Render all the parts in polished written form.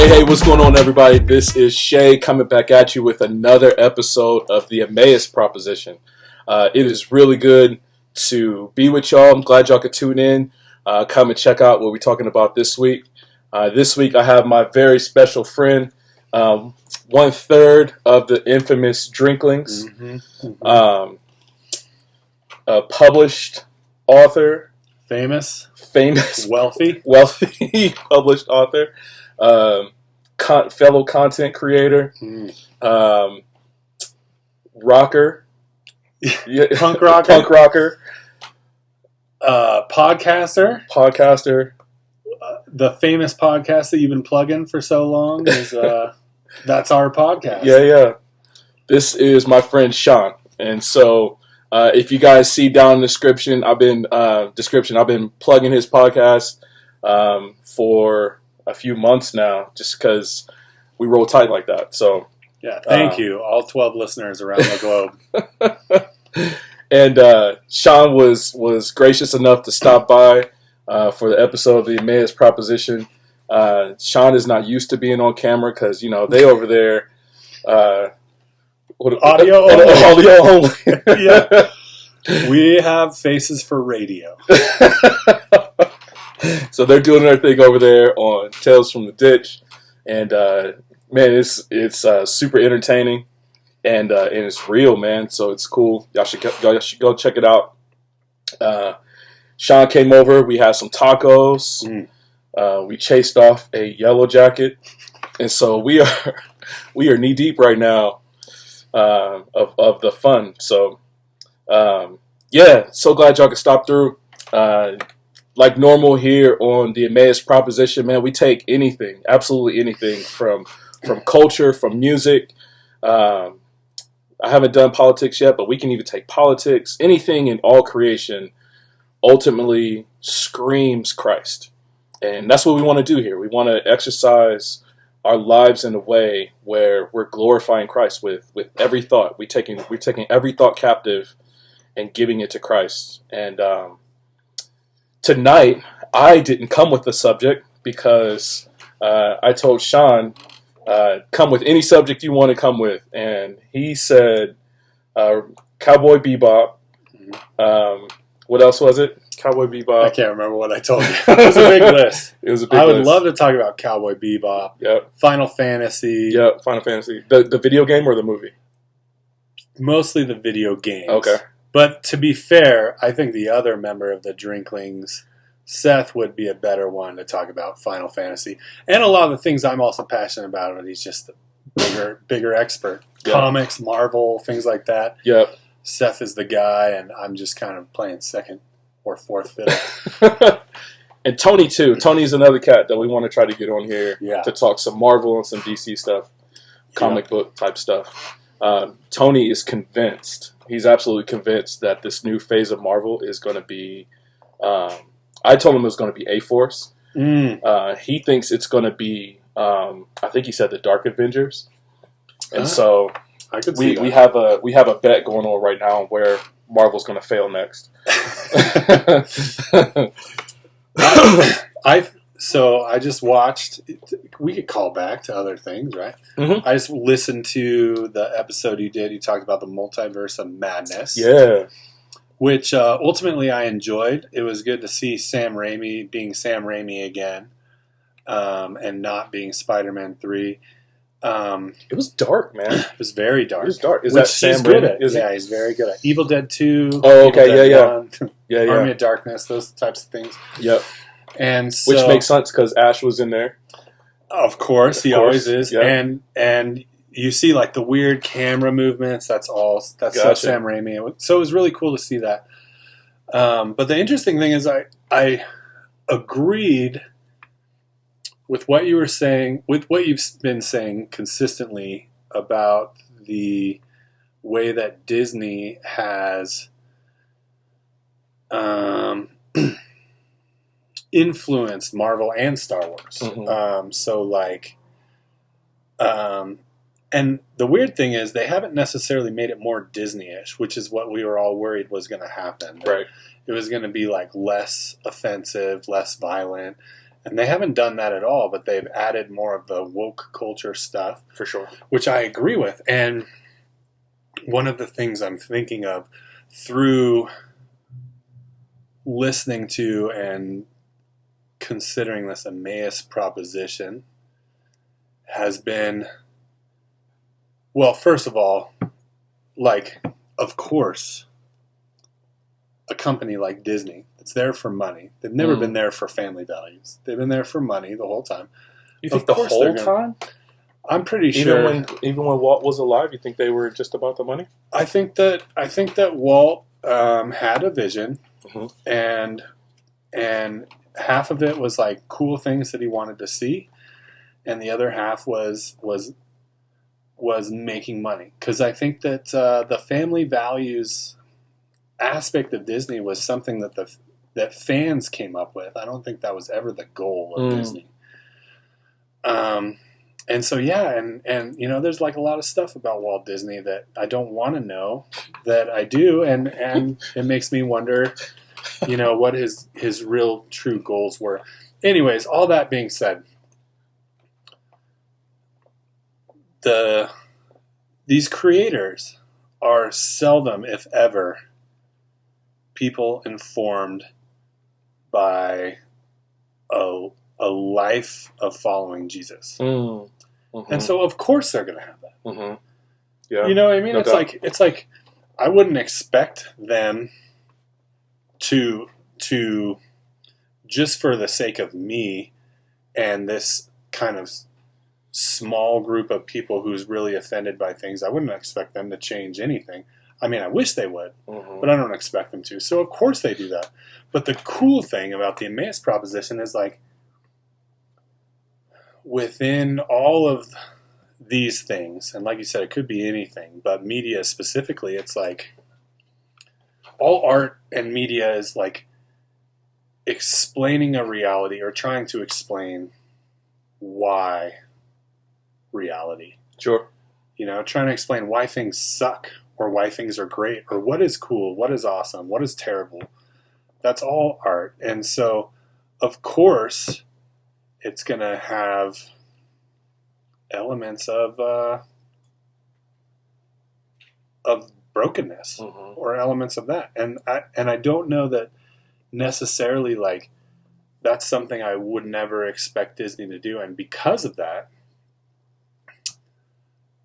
Hey, what's going on, everybody? This is Shay coming back at you with another episode of the Emmaus Proposition. It is really good to be with y'all. I'm glad y'all could tune in. Come and check out what we're talking about this week. This week I have my very special friend, 1/3 of the infamous Drinklings, a published author, famous, wealthy published author, fellow content creator, rocker, punk rocker, podcaster. The famous podcast that you've been plugging for so long is that's our podcast. Yeah. This is my friend Sean, and so if you guys see down in the description, I've been plugging his podcast for a few months now, just because we roll tight like that. So yeah, thank you, all 12 listeners around the globe. And Sean was gracious enough to stop by for the episode of the Emmaus Proposition. Sean is not used to being on camera because, you know, they over there audio only. Yeah. We have faces for radio. So they're doing their thing over there on Tales from the Ditch, and man, it's super entertaining, and it's real, man. So it's cool. Y'all should go check it out. Sean came over. We had some tacos. We chased off a yellow jacket, and so we are knee deep right now of the fun. So yeah, so glad y'all could stop through. Like normal here on the Emmaus Proposition, man, we take anything, absolutely anything from culture, from music. I haven't done politics yet, but we can even take politics. Anything in all creation ultimately screams Christ. And that's what we want to do here. We want to exercise our lives in a way where we're glorifying Christ with every thought. We're taking every thought captive and giving it to Christ. And tonight, I didn't come with the subject because I told Sean, come with any subject you want to come with. And he said Cowboy Bebop. What else was it? Cowboy Bebop. I can't remember what I told you. It was a big list. I would love to talk about Cowboy Bebop. Yep. Final Fantasy. Yep, Final Fantasy. The video game or the movie? Mostly the video games. Okay. But to be fair, I think the other member of the Drinklings, Seth, would be a better one to talk about Final Fantasy. And a lot of the things I'm also passionate about, and he's just a bigger expert. Yep. Comics, Marvel, things like that. Yep. Seth is the guy, and I'm just kind of playing second or fourth fiddle. And Tony, too. Tony's another cat that we want to try to get on here to talk some Marvel and some DC stuff, comic book type stuff. Tony is convinced. He's absolutely convinced that this new phase of Marvel is going to be... I told him it was going to be A-Force. He thinks it's going to be... I think he said the Dark Avengers. And so I could see we have a bet going on right now where Marvel's going to fail next. I just watched. We could call back to other things, right? Mm-hmm. I just listened to the episode you did. You talked about the multiverse of madness. Yeah. Which ultimately I enjoyed. It was good to see Sam Raimi being Sam Raimi again, and not being Spider-Man 3. It was dark, man. It was very dark. It was dark. Is Which that Sam he's good Raimi? at. Yeah, he's very good at. Evil Dead 2. Oh, okay. Evil Dead 1, Yeah. Army of Darkness, those types of things. Yep. And so, which makes sense because Ash was in there. Of course, he always is. Yeah. And you see like the weird camera movements. That's so Sam Raimi. So it was really cool to see that. But the interesting thing is I agreed with what you were saying, with what you've been saying consistently about the way that Disney has influenced Marvel and Star Wars. Mm-hmm. And the weird thing is they haven't necessarily made it more Disney-ish, which is what we were all worried was going to happen. Right. It was going to be like less offensive, less violent. And they haven't done that at all, but they've added more of the woke culture stuff. For sure. Which I agree with. And one of the things I'm thinking of through listening to and considering this Emmaus proposition has been, well, first of all, like, of course, a company like Disney, it's there for money. They've never been there for family values. They've been there for money the whole time. You think the whole time? I'm pretty sure. Even when Walt was alive, you think they were just about the money? I think that Walt had a vision, and half of it was like cool things that he wanted to see, and the other half was making money. Because I think that the family values aspect of Disney was something that fans came up with. I don't think that was ever the goal of Disney. And so, yeah, and you know, there's like a lot of stuff about Walt Disney that I don't want to know that I do, and it makes me wonder, you know, what his real true goals were. Anyways, all that being said, these creators are seldom, if ever, people informed by a life of following Jesus. And so, of course, they're going to have that. Yeah, you know what I mean? It's like I wouldn't expect them to just for the sake of me and this kind of small group of people who's really offended by things, I wouldn't expect them to change anything. I mean, I wish they would, but I don't expect them to. So, of course, they do that. But the cool thing about the Emmaus proposition is, like, within all of these things, and like you said, it could be anything, but media specifically, it's like all art and media is like explaining a reality or trying to explain why reality. Sure. You know, trying to explain why things suck or why things are great or what is cool, what is awesome, what is terrible. That's all art. And so, of course, it's going to have elements of brokenness or elements of that. And I don't know that necessarily, like, that's something I would never expect Disney to do. And because of that,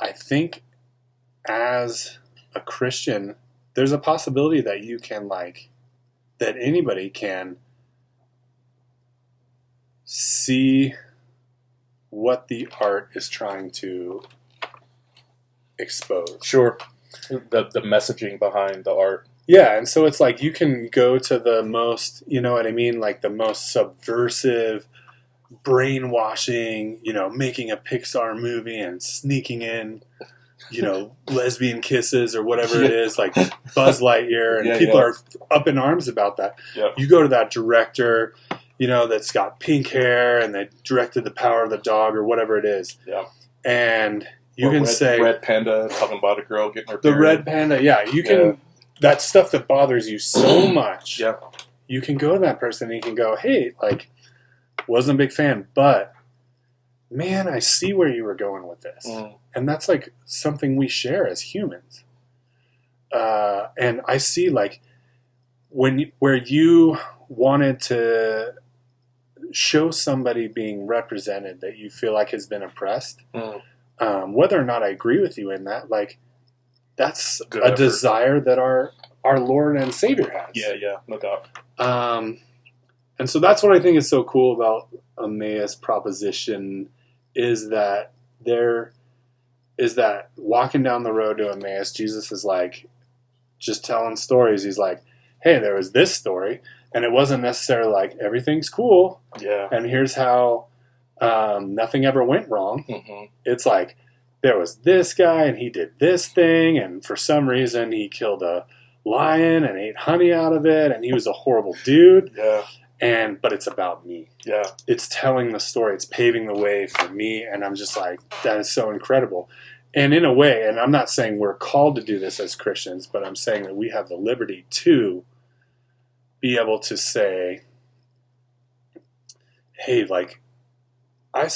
I think as a Christian, there's a possibility that you can, like, that anybody can see what the art is trying to expose. Sure. The messaging behind the art. Yeah, and so it's like you can go to the most, you know what I mean, like the most subversive, brainwashing, you know, making a Pixar movie and sneaking in, you know, lesbian kisses or whatever it is, like Buzz Lightyear, and people are up in arms about that. Yep. You go to that director, you know, that's got pink hair and they directed The Power of the Dog or whatever it is. Yeah. And you can say... Red Panda, talking about a girl getting her period. The Red Panda, yeah. You can... Yeah. That stuff that bothers you so much. Yeah. You can go to that person and you can go, hey, like, wasn't a big fan, but, man, I see where you were going with this. And that's, like, something we share as humans. And I see, like, where you wanted to show somebody being represented that you feel like has been oppressed, whether or not I agree with you in that, like, that's good effort. Desire that our Lord and Savior has. Yeah, no doubt. And so that's what I think is so cool about Emmaus proposition is that walking down the road to Emmaus, Jesus is like just telling stories. He's like, hey, there was this story, and it wasn't necessarily like everything's cool. Yeah. And here's how nothing ever went wrong. It's like, there was this guy, and he did this thing, and for some reason he killed a lion and ate honey out of it, and he was a horrible dude. Yeah. But it's about me. Yeah. It's telling the story. It's paving the way for me, and I'm just like, that is so incredible. And in a way, and I'm not saying we're called to do this as Christians, but I'm saying that we have the liberty to be able to say, hey, like, I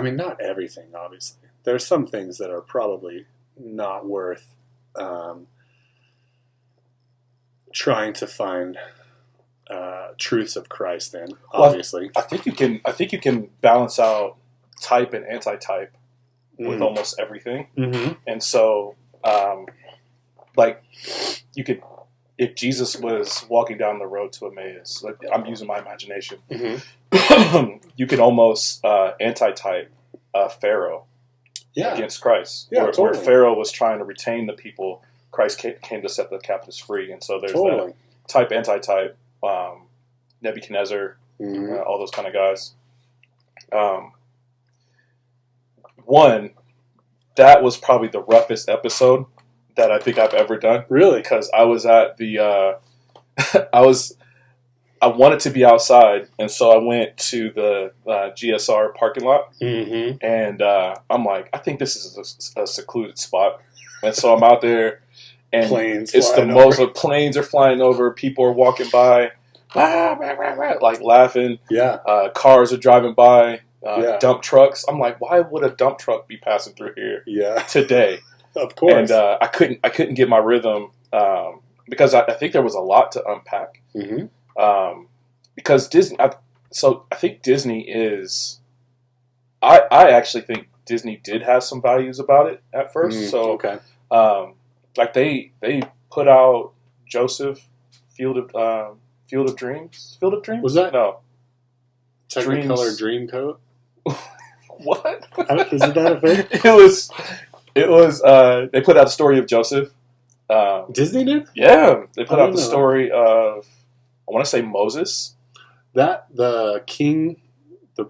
mean, not everything, obviously. There's some things that are probably not worth trying to find truths of Christ in, obviously. Well, I think you can balance out type and anti-type with almost everything. Mm-hmm. And so, like, you could, if Jesus was walking down the road to Emmaus, like, I'm using my imagination, you could almost anti-type Pharaoh against Christ. Where Pharaoh was trying to retain the people, Christ came to set the captives free. And so there's that type, anti-type, Nebuchadnezzar, all those kind of guys. One, that was probably the roughest episode that I think I've ever done. Really? Because I was at the, I wanted to be outside, and so I went to the GSR parking lot, and I'm like, I think this is a secluded spot, and so I'm out there, and planes are flying over, people are walking by, like laughing, cars are driving by, dump trucks. I'm like, why would a dump truck be passing through here today? Of course. And I couldn't get my rhythm because I think there was a lot to unpack. Because Disney, I think Disney is. I actually think Disney did have some values about it at first. Like they put out Joseph, Field of Dreams. Field of Dreams? Was that no? Technicolor Dreamcoat. What? Isn't that a thing? It was. They put out the story of Joseph. Disney did? Yeah, they put out the story of, I want to say, Moses. The king, the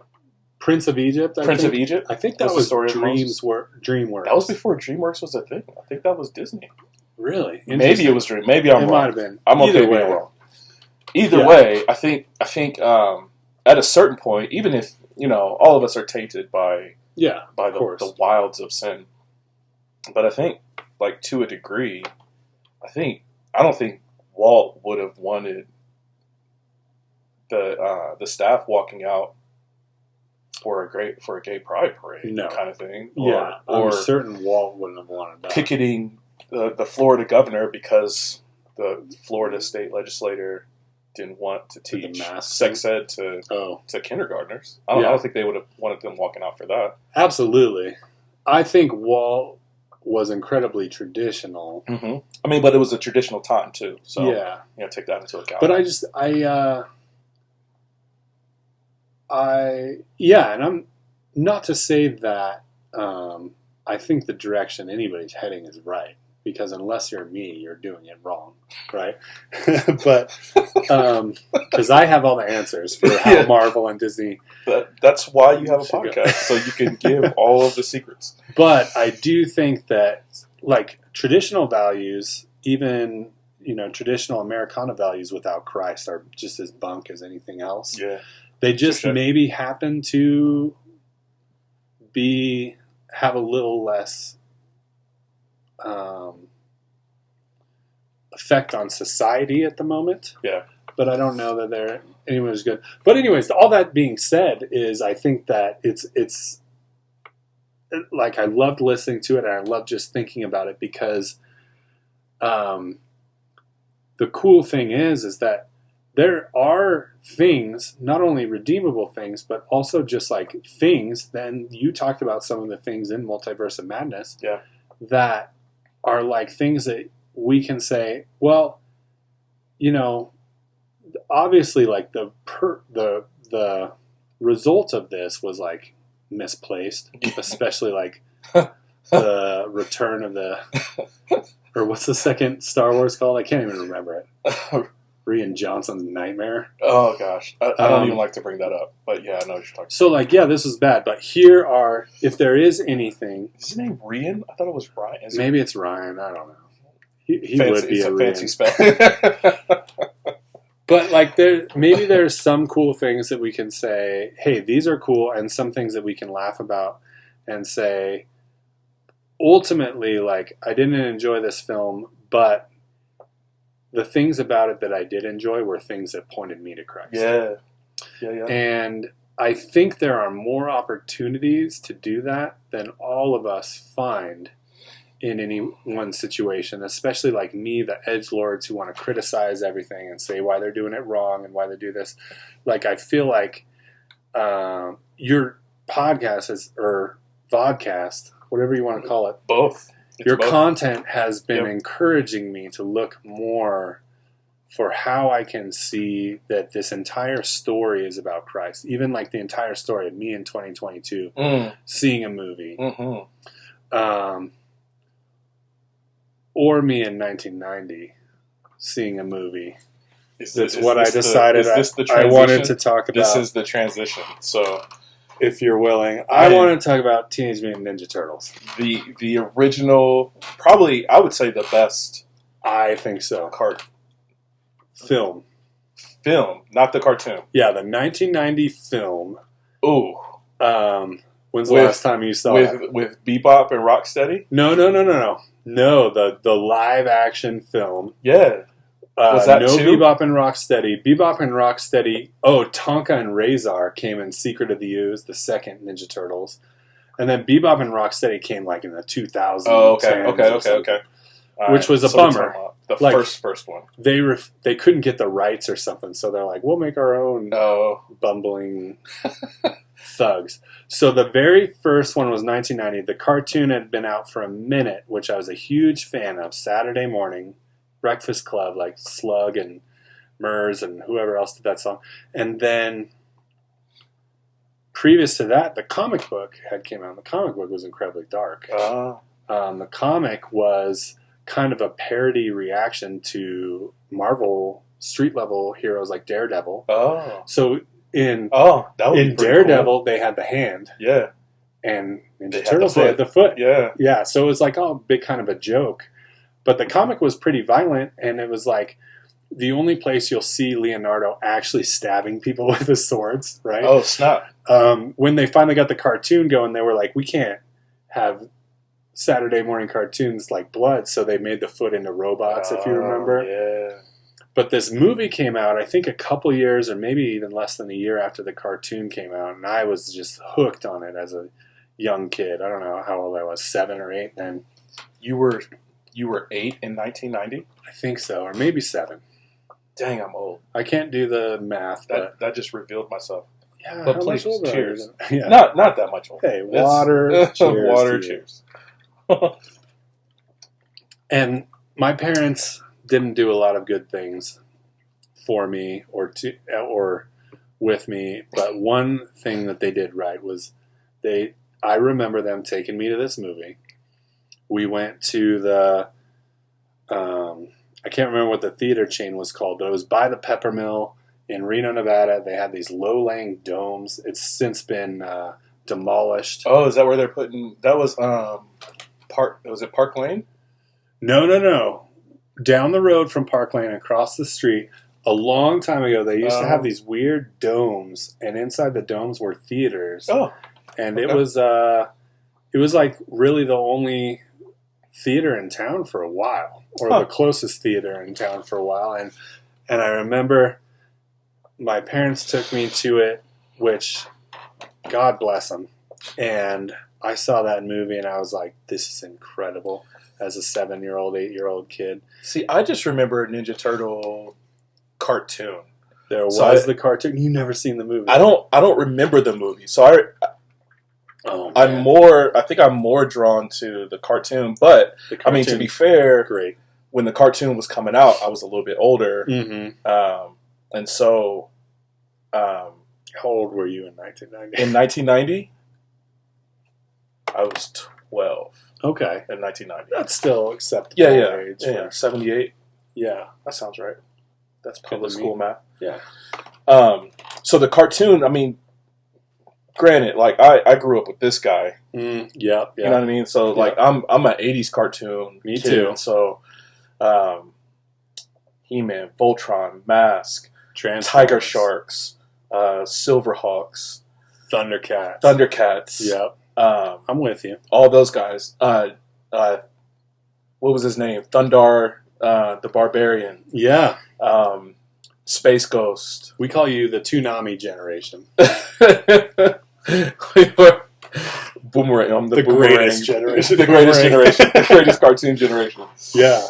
Prince of Egypt. Prince of Egypt. I think that was DreamWorks. That was before DreamWorks was a thing. I think that was Disney. Really? Maybe it was Dream. Maybe I'm wrong. It might have been. I'm okay being wrong. Either way, I think at a certain point, even if all of us are tainted by the wilds of sin, but I think, like, to a degree, I don't think Walt would have wanted the staff walking out for a gay pride parade kind of thing. Or I'm certain Walt wouldn't have wanted that. Picketing the Florida governor because the Florida state legislator didn't want to teach sex ed to kindergartners. I don't think they would have wanted them walking out for that. Absolutely. I think Walt was incredibly traditional. I mean, but it was a traditional time too. So take that into account. But and I'm not to say that I think the direction anybody's heading is right, because unless you're me, you're doing it wrong, right? But because I have all the answers for how Marvel and Disney. That's why you have a podcast, so you can give all of the secrets. But I do think that, like, traditional values, even traditional Americana values without Christ, are just as bunk as anything else. Yeah. They just maybe happen to have a little less effect on society at the moment. Yeah. But I don't know that they're anyone's good. But anyways, all that being said, is I think that it's like, I loved listening to it, and I loved just thinking about it, because the cool thing is that there are things, not only redeemable things, but also just like things. Then you talked about some of the things in Multiverse of Madness that are like things that we can say, well, obviously, like the result of this was like misplaced, especially like the return of or what's the second Star Wars called? I can't even remember it. Rian Johnson's Nightmare. Oh gosh, I don't even like to bring that up, but yeah, I know what you're talking about. So, like, this is bad, but here are, if there is anything. Is his name Rian? I thought it was Ryan. Maybe it's Ryan. I don't know. He would be a fancy spell. But like, there's some cool things that we can say, hey, these are cool, and some things that we can laugh about and say, ultimately, like, I didn't enjoy this film, but the things about it that I did enjoy were things that pointed me to Christ. Yeah. And I think there are more opportunities to do that than all of us find in any one situation, especially like me, the edgelords who want to criticize everything and say why they're doing it wrong and why they do this. Like, I feel like your podcast or vodcast, whatever you want to call it, both. Your content has been encouraging me to look more for how I can see that this entire story is about Christ. Even like the entire story of me in 2022, seeing a movie. Or me in 1990, seeing a movie. That's what I decided I wanted to talk about. This is the transition. So, if you're willing, I want to talk about Teenage Mutant Ninja Turtles. The original, probably, I would say the best. I think so. Film, not the cartoon. Yeah, the 1990 film. Ooh. When's the last time you saw it? With Bebop and Rocksteady? No. No, the live action film. Yeah. Was that no too? Bebop and Rocksteady. Bebop and Rocksteady. Oh, Tonka and Razor came in Secret of the Ooze, the second Ninja Turtles. And then Bebop and Rocksteady came like in the 2000s. Oh, okay. Which was a bummer. The like, first one. They couldn't get the rights or something, so they're like, we'll make our own bumbling thugs. So the very first one was 1990. The cartoon had been out for a minute, which I was a huge fan of. Saturday morning, Breakfast Club, like Slug and Murs and whoever else did that song. And then previous to that, the comic book had came out. The comic book was incredibly dark. The comic was kind of a parody reaction to Marvel street level heroes like Daredevil. So in Daredevil, cool. They had the hand. Yeah. And Ninja Turtles, they had the foot. Yeah. Yeah. So it was like, big kind of a joke. But the comic was pretty violent, and it was like the only place you'll see Leonardo actually stabbing people with his swords, right? Oh, snap. When they finally got the cartoon going, they were like, we can't have Saturday morning cartoons like blood, so they made the foot into robots, if you remember. Yeah. But this movie came out, I think, a couple years or maybe even less than a year after the cartoon came out, and I was just hooked on it as a young kid. I don't know how old I was, 7 or 8 then. You were 8 in 1990? I think so, or maybe 7. Dang, I'm old. I can't do the math. That just revealed myself. Yeah, but please, cheers. Yeah. Not that much older. Hey, water, cheers. Water, cheers. And my parents didn't do a lot of good things for me or with me, but one thing that they did right was I remember them taking me to this movie. We went to the I can't remember what the theater chain was called, but it was by the Peppermill in Reno, Nevada. They had these low-lying domes. It's since been demolished. Oh, is that where they're putting? That was Was it Park Lane? No. Down the road from Park Lane, across the street, a long time ago, they used to have these weird domes, and inside the domes were theaters. Oh, and it was like really the only theater in town for a while, or the closest theater in town for a while. And I remember my parents took me to it, which God bless them. And I saw that movie and I was like, this is incredible as a 7-year-old, 8-year-old kid. See, I just remember a Ninja Turtle cartoon. There was the cartoon. You've never seen the movie. I don't remember the movie. So I think I'm more drawn to the cartoon, but I mean, to be fair, great. When the cartoon was coming out, I was a little bit older. Mm-hmm. And so how old were you in 1990? In 1990, I was 12. Okay. In 1990. That's still acceptable age. Yeah, 78. Yeah. That sounds right. That's public school math. Yeah. So the cartoon, I mean, granted, like I grew up with this guy. Yeah. You know what I mean? So like I'm an 80s cartoon Me kid. too. So He-Man, Voltron, Mask, Tiger Sharks, Silverhawks, Thundercats. Yep. I'm with you. All those guys. What was his name? Thundar, the Barbarian. Yeah. Space Ghost. We call you the Toonami generation. We were Boomerang. I'm the greatest generation. The greatest generation. The greatest cartoon generation. Yeah.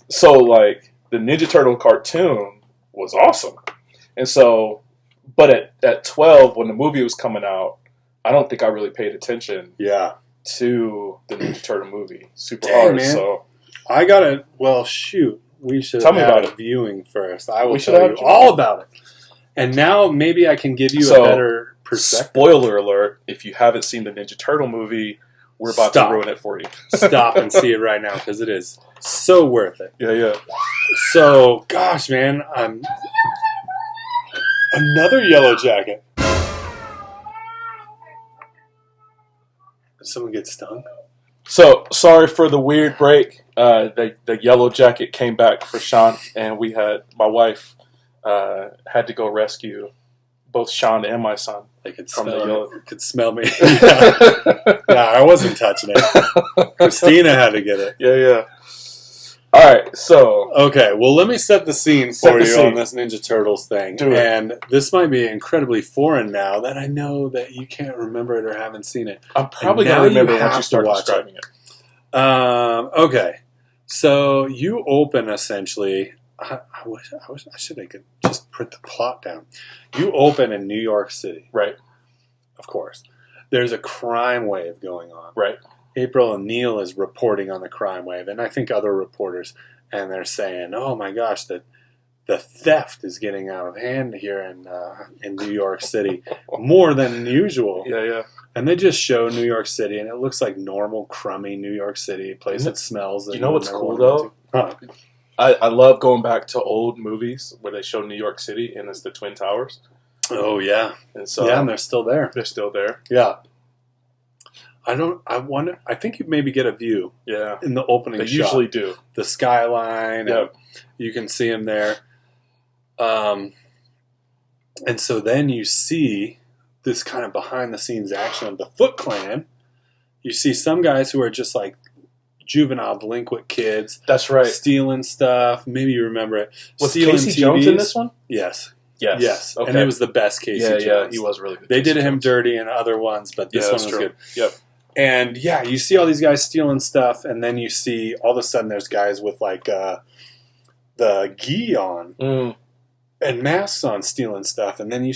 So, like, the Ninja Turtle cartoon was awesome. And so, but at 12, when the movie was coming out, I don't think I really paid attention to the Ninja Turtle movie super hard. Man. So I got it. Well, shoot. We should tell me about a viewing first. I will we tell you all about it. And now maybe I can give you a better perspective. Spoiler alert, if you haven't seen the Ninja Turtle movie, we're about to ruin it for you. Stop and see it right now, because it is so worth it. Yeah. So, gosh, man, I'm... Another yellow jacket. Did someone get stung? So, sorry for the weird break. The yellow jacket came back for Sean, and my wife had to go rescue both Sean and my son. They could from smell the yellow. it. Could smell me. Yeah, I wasn't touching it. Christina had to get it. Yeah. All right, so... Okay, well, let me set the scene for you on this Ninja Turtles thing. And this might be incredibly foreign now that I know that you can't remember it or haven't seen it. I'm probably going to remember once you start describing it. Okay, so you open essentially... I wish I should have just put the plot down. You open in New York City. Right. Of course. There's a crime wave going on. Right. April O'Neil is reporting on the crime wave, and I think other reporters, and they're saying, "Oh my gosh, the theft is getting out of hand here in New York City, more than usual." Yeah. And they just show New York City, and it looks like normal, crummy New York City, a place that smells. You know what's cool though? Huh. I love going back to old movies where they show New York City, and it's the Twin Towers. Oh yeah, and so and they're still there. They're still there. Yeah. I think you maybe get a view. Yeah. In the opening They shot. usually do. The skyline. Yep. You can see him there. And so then you see this kind of behind the scenes action of the Foot Clan. You see some guys who are just like juvenile delinquent kids. That's right. Stealing stuff. Maybe you remember it. Was Stealing Casey TVs. Jones in this one? Yes. Yes. Okay. And it was the best Casey Jones. Yeah, he was really good. They Casey did him Jones. dirty in other ones, but this one was true. good. Yep. And yeah, you see all these guys stealing stuff, and then you see all of a sudden there's guys with like the gi on and masks on stealing stuff, and then I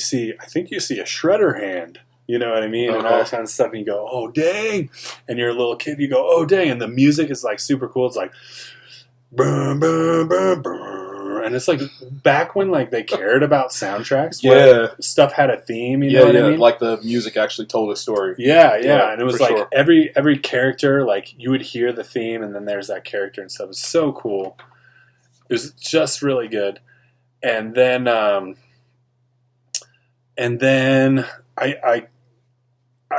think you see a shredder hand. You know what I mean? And all that kind of stuff, and you go, "Oh dang!" And you're a little kid, you go, "Oh dang!" And the music is like super cool. It's like, boom, boom, boom, boom. And it's like back when like they cared about soundtracks. Where stuff had a theme. You know what I mean? Like the music actually told a story. Yeah. And it was like every character, like you would hear the theme, and then there's that character and stuff. It was so cool. It was just really good. And then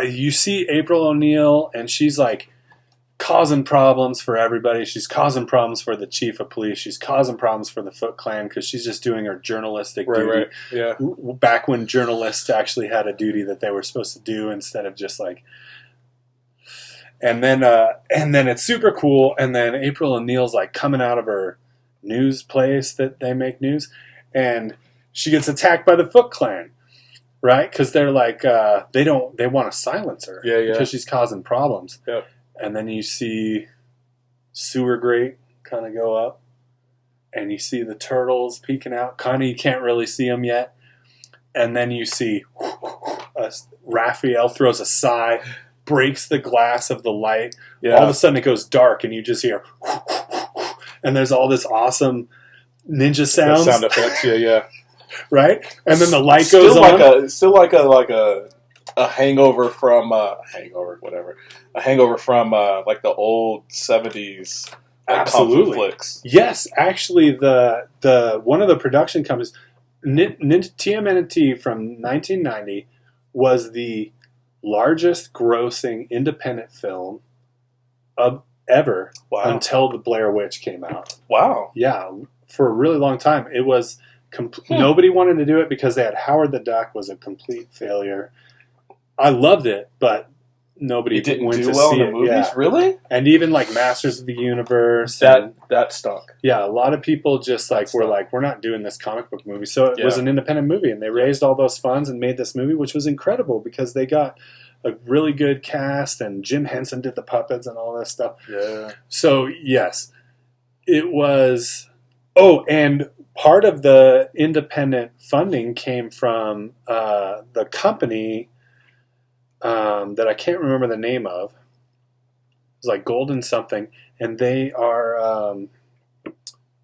you see April O'Neil, and she's like causing problems for everybody. She's causing problems for the chief of police. She's causing problems for the Foot Clan because she's just doing her journalistic duty. Right. Yeah. Back when journalists actually had a duty that they were supposed to do instead of just like. And then it's super cool. And then April O'Neil's like coming out of her news place that they make news, and she gets attacked by the Foot Clan. Right, because they're like they want to silence her. Yeah. Because she's causing problems. Yep. And then you see sewer grate kind of go up, and you see the turtles peeking out. Kind of, you can't really see them yet. And then you see Raphael throws a sigh, breaks the glass of the light. Yeah. All of a sudden, it goes dark, and you just hear, and there's all this awesome ninja sounds. Sound effects. Yeah. Right, and then the light goes on. Still like a hangover from a hangover from like the old 70s Absolutely. flicks. Yes, actually, the one of the production companies, TMNT from 1990, was the largest grossing independent film ever until the Blair Witch came out. Wow. Yeah, for a really long time. It was nobody wanted to do it because they had Howard the Duck was a complete failure. I loved it, but nobody It didn't went do to well see in the it. movies, Yeah. really? And even like Masters of the Universe. That stunk. Yeah, a lot of people just like were like, we're not doing this comic book movie. So it was an independent movie, and they raised all those funds and made this movie, which was incredible because they got a really good cast, and Jim Henson did the puppets and all this stuff. Yeah. So yes, it was. Oh, and part of the independent funding came from the company that I can't remember the name of. It was like Golden something, and they are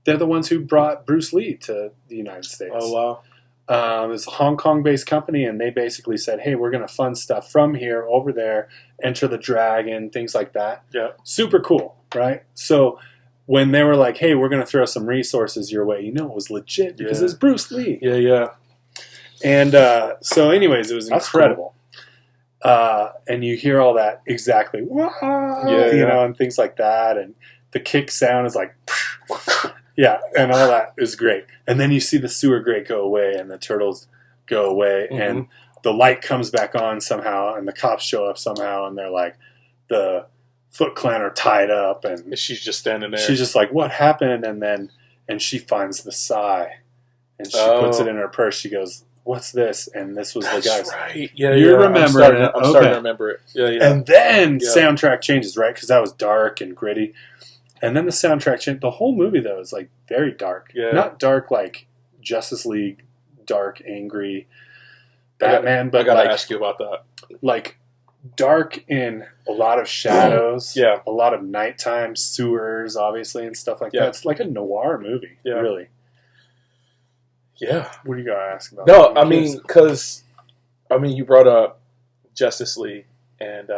they're the ones who brought Bruce Lee to the United States. Oh wow! It's a Hong Kong-based company, and they basically said, "Hey, we're going to fund stuff from here over there, Enter the Dragon, things like that." Yeah, super cool, right? So when they were like, "Hey, we're going to throw some resources your way," it was legit because it's Bruce Lee. Yeah, yeah. And so, anyways, it was incredible. Cool. And you hear all that exactly, and things like that, and the kick sound is like. Yeah, and all that is great. And then you see the sewer grate go away and the turtles go away, and the light comes back on somehow, and the cops show up somehow, and they're like, the Foot Clan are tied up, and she's just standing there. She's just like, what happened? And she finds the sai, and she puts it in her purse. She goes, what's this? And this was the guys. Right. Yeah, you remember it. I'm starting to remember it. Yeah, yeah. And then soundtrack changes, right? Because that was dark and gritty. And then the soundtrack changed. The whole movie, though, is like very dark. Yeah. Not dark like Justice League, dark, angry Batman, but I gotta like, ask you about that. Like dark in a lot of shadows, a lot of nighttime sewers, obviously, and stuff like that. It's like a noir movie, really. Yeah. What do you got to ask about? No, I mean, because you brought up Justice League, and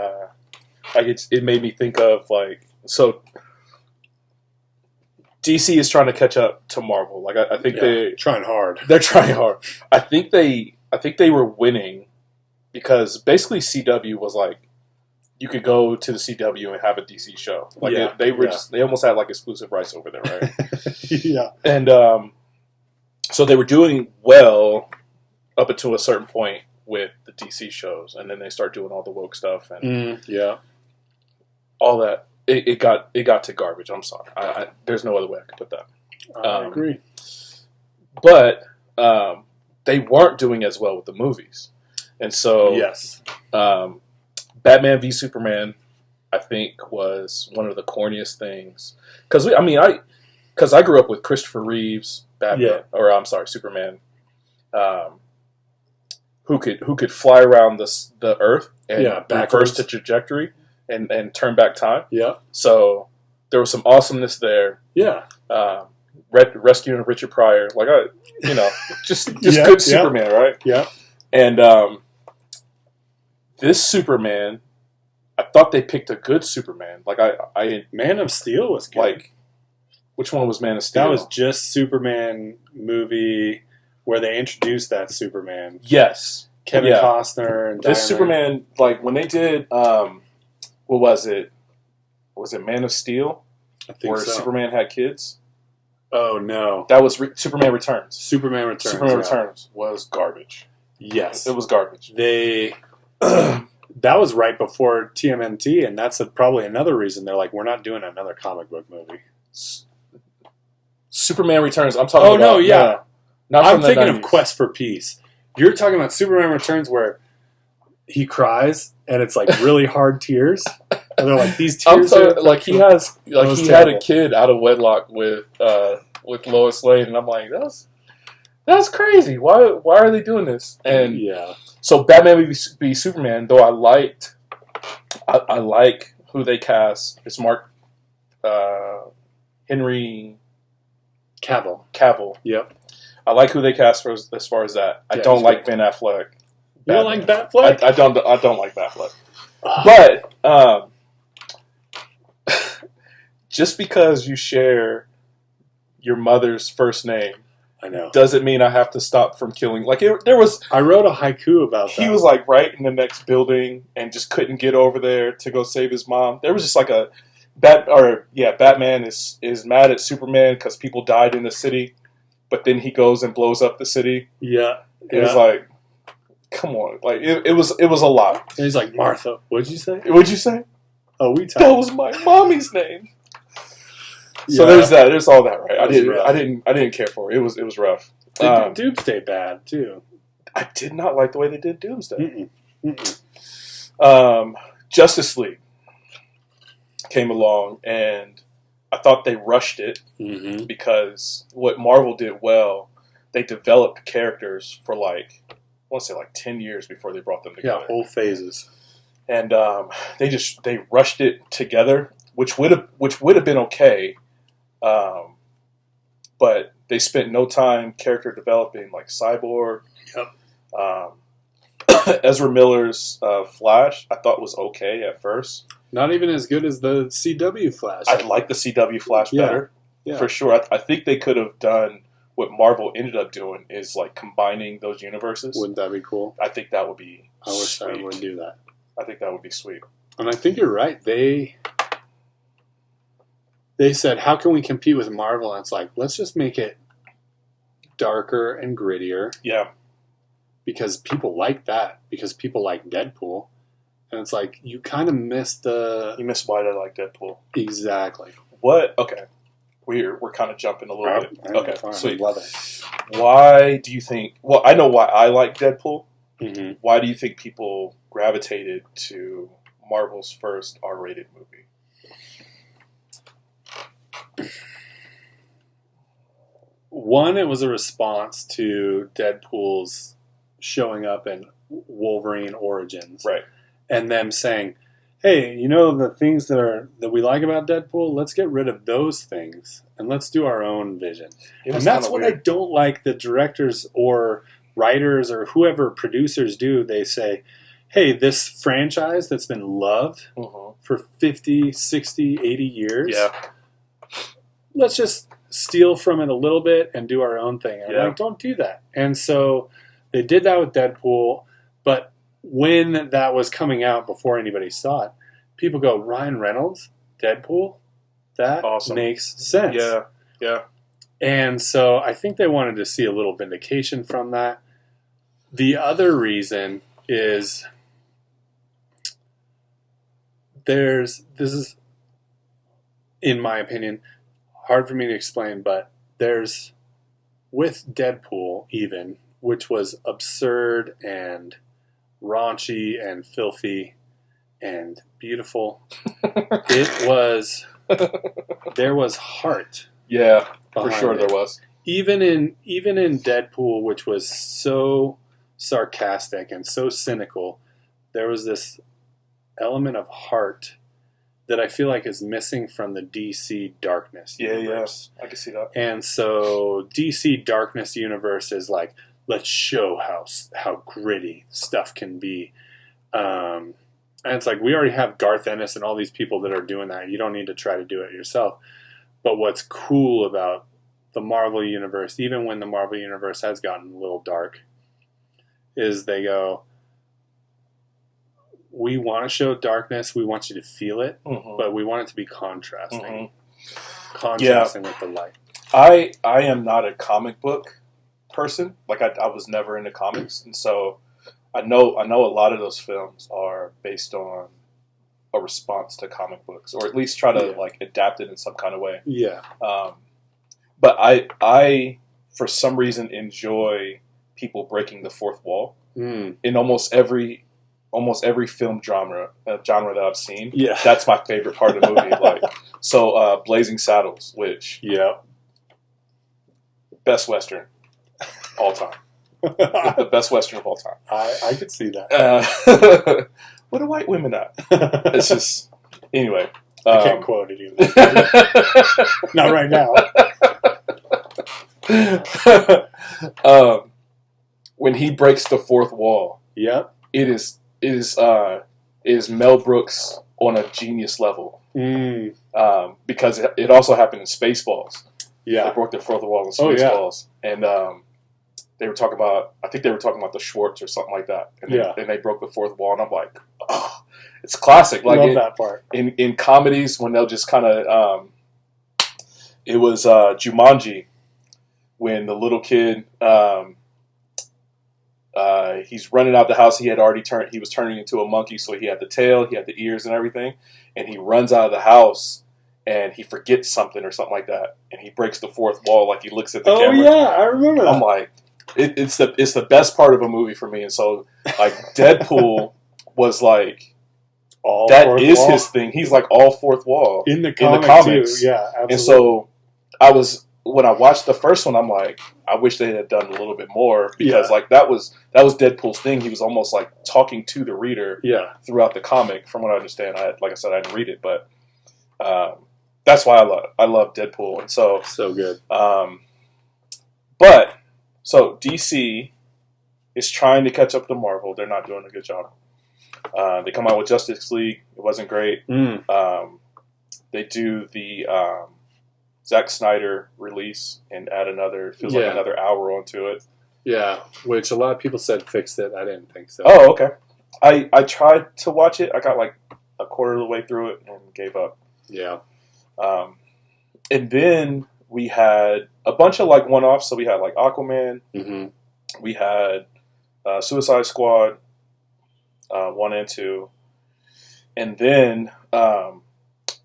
it made me think of like DC is trying to catch up to Marvel. Like I think they're trying hard. They're trying hard. I think they were winning because basically CW was like you could go to the CW and have a DC show. Like they almost had like exclusive rights over there, right? Yeah. And so they were doing well up until a certain point with the DC shows, and then they start doing all the woke stuff and all that. It got to garbage. I'm sorry. There's no other way I could put that. I agree. But they weren't doing as well with the movies. And so Batman v Superman, I think, was one of the corniest things. Because I grew up with Christopher Reeve's Batman, or I'm sorry, Superman, who could fly around the Earth and reverse the trajectory. And turn back time. Yeah. So there was some awesomeness there. Yeah. Rescuing Richard Pryor, like just good Superman, right? Yeah. And this Superman, I thought they picked a good Superman. Like I Man of Steel was good. Like, which one was Man of Steel? That was just Superman movie where they introduced that Superman. Yes. Kevin Costner and this Superman, like when they did. What was it? Was it Man of Steel? I think where so. Superman had kids? Oh, no. That was Superman Returns. Superman Returns. Superman Returns was garbage. Yes. It was garbage. That was right before TMNT, and that's probably another reason they're like, we're not doing another comic book movie. Superman Returns, I'm talking about... Oh, no, yeah. I'm thinking 90s. of Quest for Peace. You're talking about Superman Returns where he cries, and it's like really hard tears. And they're like, these tears are... Like he had a kid out of wedlock with Lois Lane, and I'm like, that's crazy. Why are they doing this? And so Batman v Superman, though I like who they cast. It's Henry Cavill. Yep. I like who they cast as far as that. I don't like Ben Affleck. You don't like Batfleck? I don't like Batfleck. But just because you share your mother's first name, I know, doesn't mean I have to stop from killing. Like there was, I wrote a haiku about that. He was like right in the next building and just couldn't get over there to go save his mom. There was just like Batman is mad at Superman because people died in the city, but then he goes and blows up the city. Yeah, it was like, come on, like it was a lot. And he's like, Martha, what'd you say? What'd you say? Oh, that was my mommy's name. So there's that. There's all that, right? I didn't care for it. It was rough. They did Doomsday bad too. I did not like the way they did Doomsday. Justice League came along, and I thought they rushed it because what Marvel did well, they developed characters for I want to say 10 years before they brought them together. Yeah, whole phases. And they rushed it together, which would have been okay, but they spent no time character developing like Cyborg. Yep. Ezra Miller's Flash, I thought was okay at first. Not even as good as the CW Flash. I like the CW Flash better, for sure. I think they could have done what Marvel ended up doing is like combining those universes. Wouldn't that be cool? I think that would be I wish sweet. I would do that. I think that would be sweet. And I think you're right. They said, how can we compete with Marvel? And it's like, let's just make it darker and grittier. Yeah. Because people like that. Because people like Deadpool. And it's like, you kind of miss the... You miss why they like Deadpool. Exactly. What? Okay. We're kind of jumping a little bit. Okay, fine. sweet. Love it. Why do you think... Well, I know why I like Deadpool. Mm-hmm. Why do you think people gravitated to Marvel's first R-rated movie? One, it was a response to Deadpool's showing up in Wolverine Origins. Right. And them saying, hey, you know the things that we like about Deadpool? Let's get rid of those things and let's do our own vision. And that's what weird. I don't like the directors or writers or whoever producers do. They say, hey, this franchise that's been loved for 50, 60, 80 years, let's just steal from it a little bit and do our own thing. And I'm like, don't do that. And so they did that with Deadpool, but when that was coming out before anybody saw it, people go, Ryan Reynolds, Deadpool? That makes sense. Yeah, yeah. And so I think they wanted to see a little vindication from that. The other reason is this is, in my opinion, hard for me to explain, but there's, with Deadpool even, which was absurd and raunchy and filthy and beautiful, there was heart. Yeah, for sure there was. Even in Deadpool, which was so sarcastic and so cynical, there was this element of heart that I feel like is missing from the DC Darkness universe. Yeah, I can see that. And so DC Darkness universe is like, let's show how gritty stuff can be. And it's like, we already have Garth Ennis and all these people that are doing that. You don't need to try to do it yourself. But what's cool about the Marvel Universe, even when the Marvel Universe has gotten a little dark, is they go, we want to show darkness, we want you to feel it, but we want it to be contrasting. Contrasting with the light. I am not a comic book person. Like, I was never into comics, and so I know a lot of those films are based on a response to comic books, or at least try to like adapt it in some kind of way. Yeah. But I for some reason enjoy people breaking the fourth wall in almost every film genre that I've seen. Yeah. That's my favorite part of the movie. Blazing Saddles, which best Western all time. The best Western of all time. I could see that. What are white women at? It's just... Anyway. I can't quote it either. Not right now. When he breaks the fourth wall, it is Mel Brooks on a genius level. Because it also happened in Spaceballs. Yeah. They broke the fourth wall in Spaceballs. And they were talking about, I think they were talking about the Schwartz or something like that. And they broke the fourth wall, and I'm like, oh, it's classic. Like, love that part. In comedies, when they'll just kind of, it was Jumanji, when the little kid, he's running out the house. He was turning into a monkey, so he had the tail, he had the ears and everything. And he runs out of the house and he forgets something or something like that. And he breaks the fourth wall, like he looks at the camera. Oh yeah, I remember that. I'm like, it's the best part of a movie for me. And so like Deadpool was like, that is wall. His thing. He's like all fourth wall in the comics. Too. Yeah, absolutely. And so when I watched the first one, I'm like, I wish they had done a little bit more because like that was Deadpool's thing. He was almost like talking to the reader throughout the comic. From what I understand, like I said, I didn't read it, but that's why I love Deadpool. And so good. But so DC is trying to catch up to Marvel. They're not doing a good job. They come out with Justice League. It wasn't great. They do the Zack Snyder release and add like another hour onto it. Yeah, which a lot of people said fixed it. I didn't think so. Oh, okay. I tried to watch it. I got like a quarter of the way through it and gave up. Yeah. And then we had a bunch of like one-offs. So we had like Aquaman. Mm-hmm. We had Suicide Squad 1 and 2. And then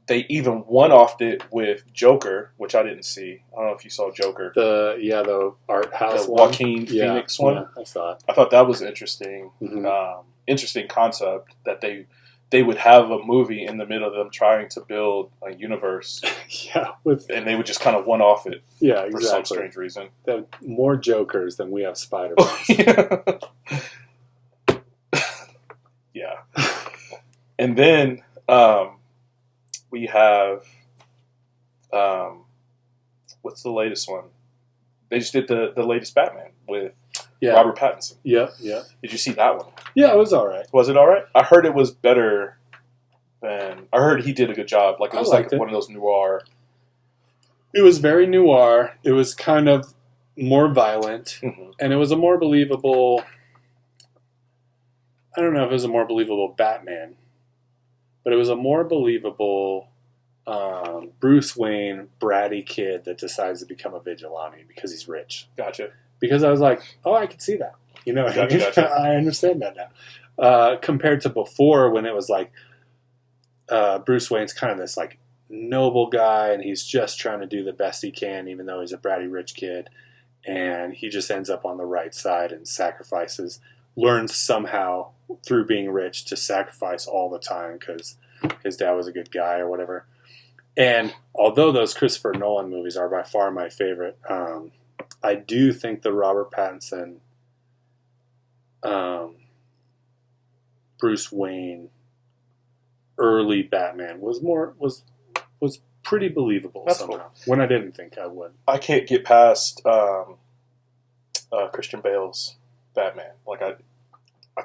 they even one-offed it with Joker, which I didn't see. I don't know if you saw Joker. The art house the Joaquin Phoenix one. Yeah, I saw it. I thought that was interesting. Mm-hmm. Interesting concept that they would have a movie in the middle of them trying to build a universe. And they would just kind of one-off it. Yeah, exactly. For some strange reason. More Jokers than we have Spider-Man. Yeah. And then we have what's the latest one? They just did the latest Batman with Robert Pattinson. Yeah. Did you see that one? Yeah, it was all right. Was it all right? I heard it was better than... I heard he did a good job. Like it was like one of those noir... It was very noir. It was kind of more violent. Mm-hmm. And it was a more believable... I don't know if it was a more believable Batman, but it was a more believable Bruce Wayne, bratty kid that decides to become a vigilante because he's rich. Gotcha. Because I was like, oh, I can see that. You know, gotcha. I understand that now. Compared to before when it was like Bruce Wayne's kind of this like noble guy and he's just trying to do the best he can even though he's a bratty rich kid. And he just ends up on the right side and learns somehow through being rich to sacrifice all the time because his dad was a good guy or whatever. And although those Christopher Nolan movies are by far my favorite, I do think the Robert Pattinson, Bruce Wayne, early Batman was pretty believable somehow. Cool. When I didn't think I would. I can't get past Christian Bale's Batman. Like I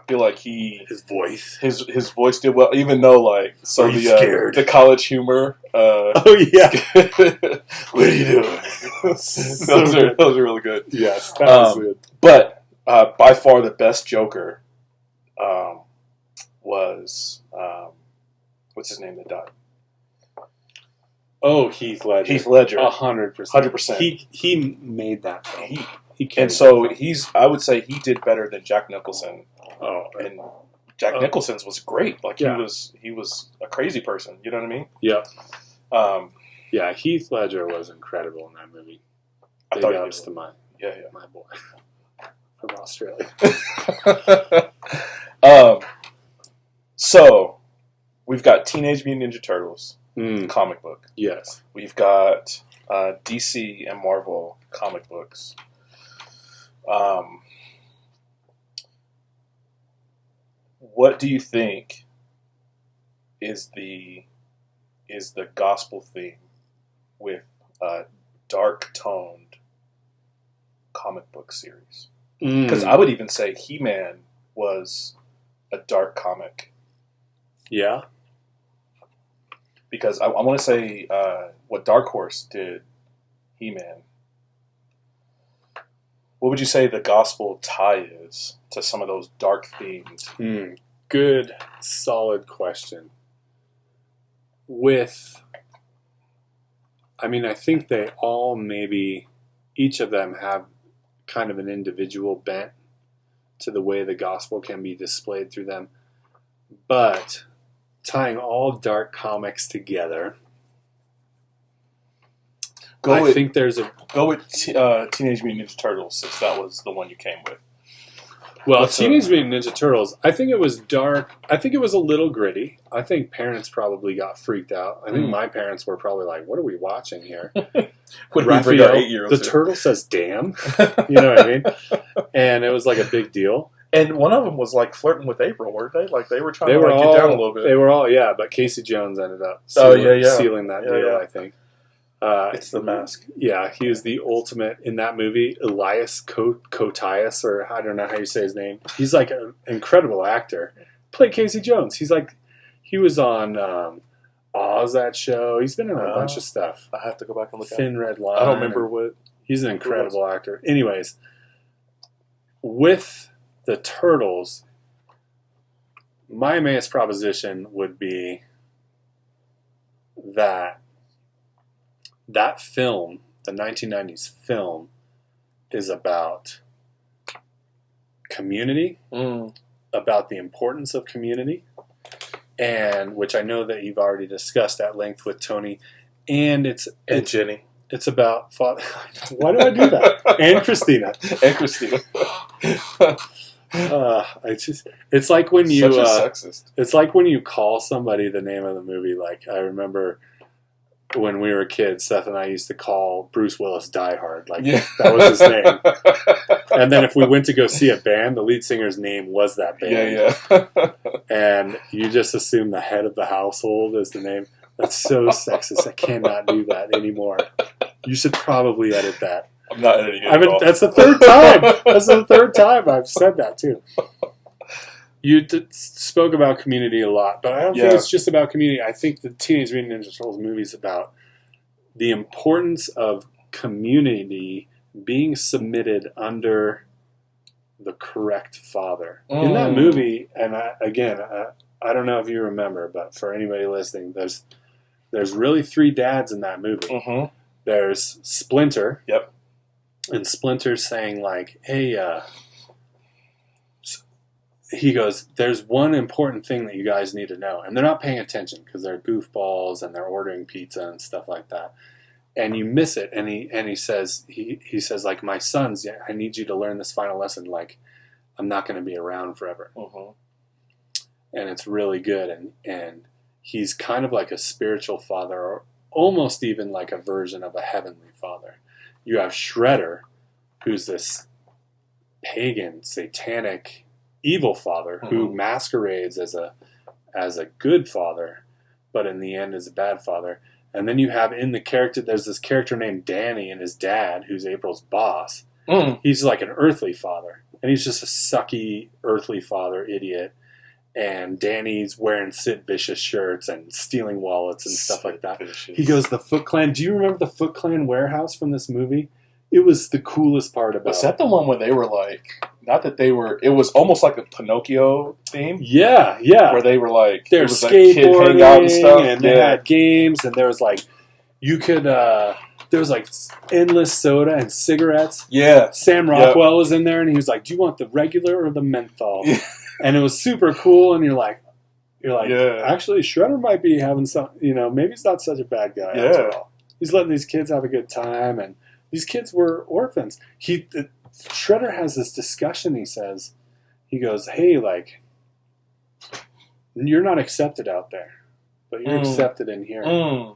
feel like his voice did well, even though like the college humor. Oh yeah, what are you doing? those are really good. Yes, that was good. But by far the best Joker was what's his name that died? Oh, Heath Ledger. 100%. 100%. He made that film. And so I would say he did better than Jack Nicholson. Oh, and Jack Nicholson's was great. Like he was a crazy person. You know what I mean? Yeah. Yeah, Heath Ledger was incredible in that movie. Big ups to my boy from Australia. So we've got Teenage Mutant Ninja Turtles comic book. Yes. We've got DC and Marvel comic books. What do you think is the gospel theme with a dark toned comic book series? Because I would even say He-Man was a dark comic. Yeah. Because I want to say what Dark Horse did, He-Man. What would you say the gospel tie is to some of those dark themes? Good, solid question. I think they all maybe, each of them have kind of an individual bent. to the way the gospel can be displayed through them. But tying all dark comics together, I think there's a... Go with Teenage Mutant Ninja Turtles, since that was the one you came with. Well, Teenage Mutant Ninja Turtles, I think it was dark. I think it was a little gritty. I think parents probably got freaked out. I think my parents were probably like, what are we watching here? Would we bring our 8-year-olds the turtle says damn. You know what I mean? And it was like a big deal. And one of them was like flirting with April, weren't they? Like they were trying to get down a little bit. They were all, but Casey Jones ended up sealing that deal, I think. It's the mask. Yeah, he was the ultimate in that movie. Elias Koteas, or I don't know how you say his name. He's like an incredible actor. Played Casey Jones. He was on Oz, that show. He's been in a bunch of stuff. I have to go back and look at Thin Red Line. I don't remember what. He's an incredible actor. Anyways, with the Turtles, my Emmaus proposition would be that film, the 1990s film, is about community, about the importance of community, and which I know that you've already discussed at length with Tony, and it's Jenny. It's about father. Why do I do that? And Christina. It's like when you. Such a sexist. It's like when you call somebody the name of the movie. Like I remember when we were kids, Seth and I used to call Bruce Willis Die Hard. Like that was his name. And then if we went to go see a band, the lead singer's name was that band. Yeah. And you just assume the head of the household is the name. That's so sexist. I cannot do that anymore. You should probably edit that. I'm not editing it at all. That's the third time. That's the third time I've said that too. You spoke about community a lot, but I don't think it's just about community. I think the Teenage Mutant Ninja Turtles movie is about the importance of community being submitted under the correct father. In that movie, and I don't know if you remember, but for anybody listening, there's really 3 dads in that movie. Mm-hmm. There's Splinter. Yep. And Splinter's saying like, hey, he goes, there's one important thing that you guys need to know. And they're not paying attention because they're goofballs and they're ordering pizza and stuff like that. And you miss it. And he says, he says like, my sons, I need you to learn this final lesson. Like, I'm not going to be around forever. Mm-hmm. And it's really good. And he's kind of like a spiritual father, or almost even like a version of a heavenly father. You have Shredder, who's this pagan, satanic, evil father who masquerades as a good father, but in the end is a bad father. And then you have in the character, there's this character named Danny and his dad, who's April's boss. He's like an earthly father, and he's just a sucky earthly father idiot. And Danny's wearing Sid Vicious shirts and stealing wallets and stuff like that. He goes, the Foot Clan. Do you remember the Foot Clan warehouse from this movie? It was the coolest part about it. Was that the one where they were like, not that they were, it was almost like a Pinocchio theme? Yeah. Where they were like, they're skateboarding out and stuff. And they had games, and there was like, you could, there was like endless soda and cigarettes. Yeah. Sam Rockwell was in there, and he was like, do you want the regular or the menthol? And it was super cool, and you're like, actually, Shredder might be having some, maybe he's not such a bad guy after all. He's letting these kids have a good time, and these kids were orphans. Shredder has this discussion, he goes, hey, like, you're not accepted out there, but you're accepted in here.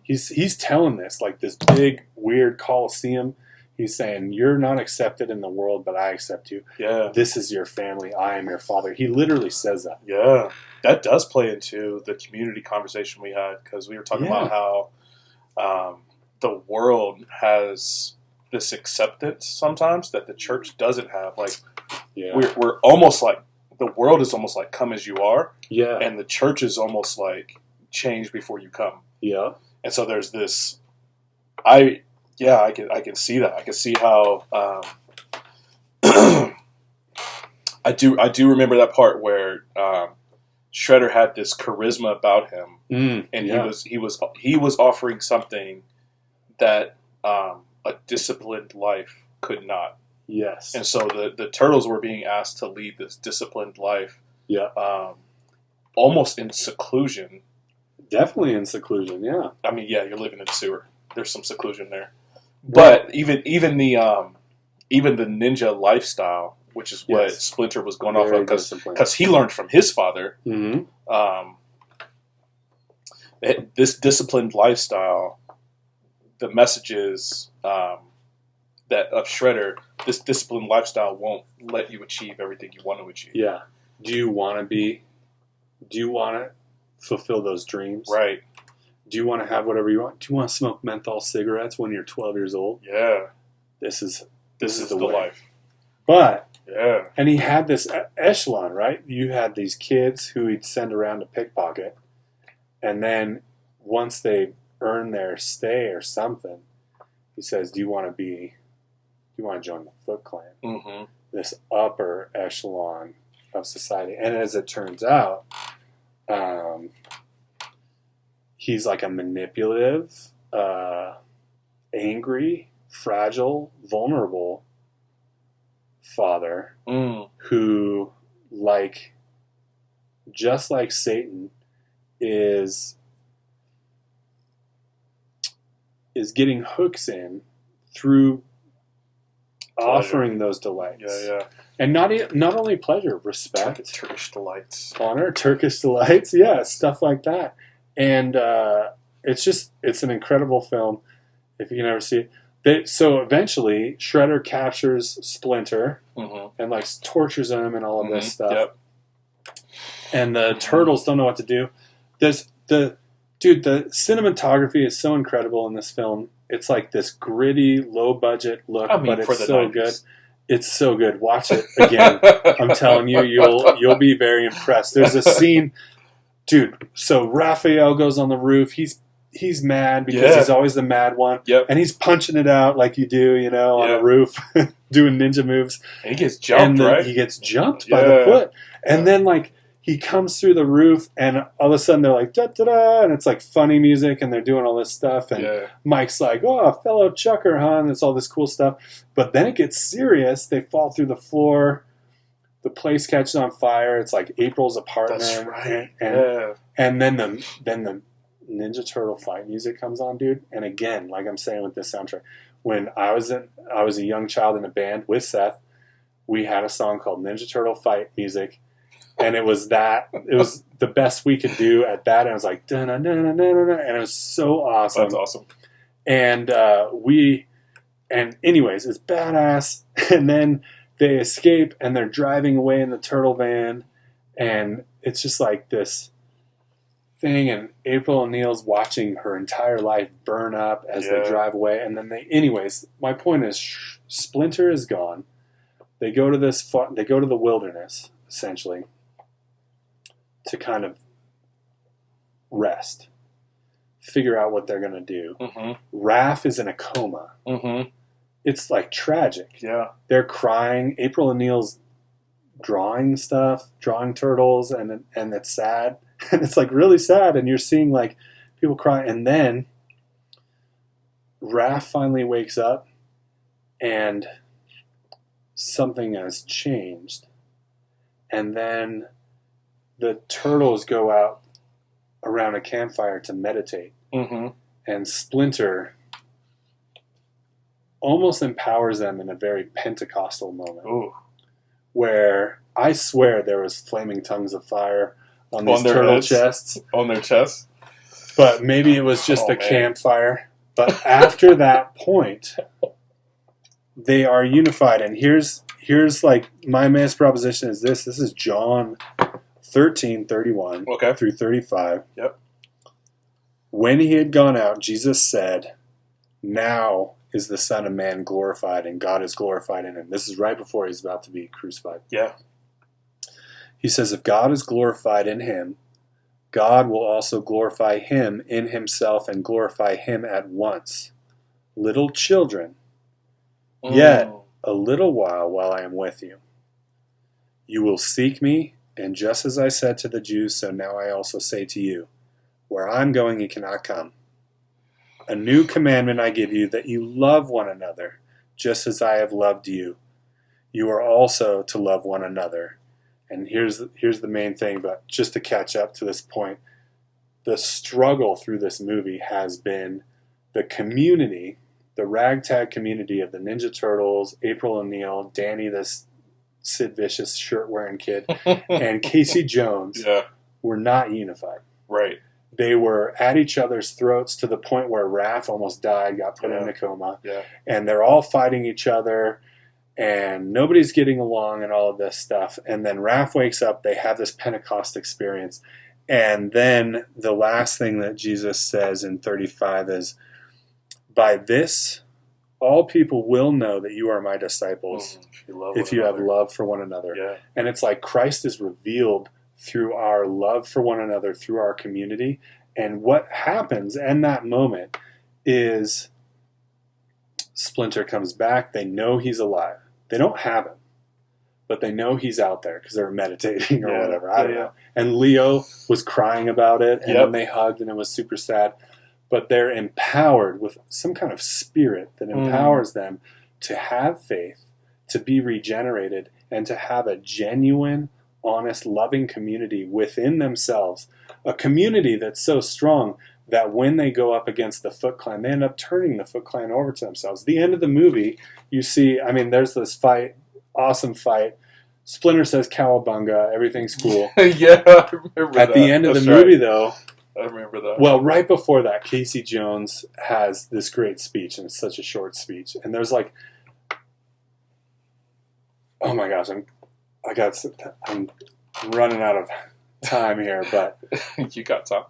He's telling this, like this big, weird coliseum. He's saying, you're not accepted in the world, but I accept you. Yeah. This is your family. I am your father. He literally says that. Yeah. That does play into the community conversation we had, because we were talking about how the world has this acceptance sometimes that the church doesn't have. Like, we're almost like, the world is almost like come as you are. Yeah. And the church is almost like change before you come. Yeah. And so there's this, I can see that. I can see how I do remember that part where Shredder had this charisma about him, and he was offering something that a disciplined life could not. Yes. And so the turtles were being asked to lead this disciplined life. Yeah. Almost in seclusion. Definitely in seclusion, yeah. I mean, yeah, you're living in the sewer. There's some seclusion there. But even the ninja lifestyle, which is what Splinter was going off of, because he learned from his father. Mm-hmm. This disciplined lifestyle, the message is that of Shredder, this disciplined lifestyle won't let you achieve everything you want to achieve. Yeah. Do you want to fulfill those dreams? Right. Do you want to have whatever you want? Do you want to smoke menthol cigarettes when you're 12 years old? Yeah. This is the life. But, yeah. And he had this echelon, right? You had these kids who he'd send around to pickpocket. And then once they earn their stay or something, he says, do you want to join the Foot Clan? Mm-hmm. This upper echelon of society. And as it turns out, he's like a manipulative, angry, fragile, vulnerable father who, just like Satan, is getting hooks in through pleasure. Offering those delights. Yeah. And not only pleasure, respect, Turkish delights, honor, Turkish delights, yeah, stuff like that. And it's an incredible film if you can ever see it. So eventually, Shredder captures Splinter and tortures him and all of this stuff. Yep. And the turtles don't know what to do. The cinematography is so incredible in this film. It's like this gritty, low budget look, but it's so 90s. Good. It's so good. Watch it again. I'm telling you, you'll be very impressed. There's a scene, dude. So Raphael goes on the roof. He's mad because he's always the mad one. Yep. And he's punching it out like you do, on a roof, doing ninja moves. And he gets jumped, right? He gets jumped by the foot. And then he comes through the roof, and all of a sudden they're like, da-da-da, and it's like funny music, and they're doing all this stuff, and Mike's like, oh, fellow chucker, huh, and it's all this cool stuff. But then it gets serious. They fall through the floor. The place catches on fire. It's like April's apartment. That's right. And then the Ninja Turtle fight music comes on, dude. And again, like I'm saying with this soundtrack, when I was a young child in a band with Seth, we had a song called Ninja Turtle Fight Music. And it was the best we could do at that. And I was like, da-na-na-na-na-na, and it was so awesome. That's awesome. And anyways, it's badass. And then they escape, and they're driving away in the turtle van. And it's just like this thing. And April O'Neil's watching her entire life burn up as they drive away. And then anyways, my point is, Splinter is gone. They go to the wilderness, essentially, to kind of rest, figure out what they're going to do. Raph is in a coma. It's tragic. Yeah. They're crying. April O'Neil's drawing turtles, and it's sad. And it's really sad, and you're seeing people cry. And then Raph finally wakes up, and something has changed. And then the turtles go out around a campfire to meditate. And Splinter almost empowers them in a very Pentecostal moment. Ooh. Where I swear there was flaming tongues of fire on these turtle chests. On their chests? But maybe it was just campfire. But after that point, they are unified. And here's my mass proposition is this. This is John 13:31 through 35. Yep. When he had gone out, Jesus said, now is the Son of Man glorified, and God is glorified in him. This is right before he's about to be crucified. Yeah. He says, if God is glorified in him, God will also glorify him in himself and glorify him at once. Little children, yet a little while I am with you. You will seek me, and just as I said to the Jews, so now I also say to you, where I'm going you cannot come. A new commandment I give you, that you love one another, just as I have loved you. you are also to love one another. And here's the main thing, but just to catch up to this point, the struggle through this movie has been the community, the ragtag community of the Ninja Turtles, April O'Neil, Danny, this Sid Vicious shirt-wearing kid, and Casey Jones were not unified. Right. They were at each other's throats to the point where Raph almost died, got put in a coma. Yeah. And they're all fighting each other, and nobody's getting along and all of this stuff. And then Raph wakes up, they have this Pentecost experience. And then the last thing that Jesus says in 35 is, by this, all people will know that you are my disciples if you have love for one another. Yeah. And it's like Christ is revealed through our love for one another, through our community. And what happens in that moment is Splinter comes back. They know he's alive. They don't have him, but they know he's out there because they're meditating or whatever. I don't know. And Leo was crying about it, and then they hugged, and it was super sad. But they're empowered with some kind of spirit that empowers them to have faith, to be regenerated, and to have a genuine, honest, loving community within themselves. A community that's so strong that when they go up against the Foot Clan, they end up turning the Foot Clan over to themselves. The end of the movie, you see, I mean, there's this fight, awesome fight. Splinter says cowabunga, everything's cool. Yeah, I remember At the end of the movie, though, I remember that. well, right before that, Casey Jones has this great speech, and it's such a short speech. And there's like, oh my gosh, I'm running out of time here, but you got time.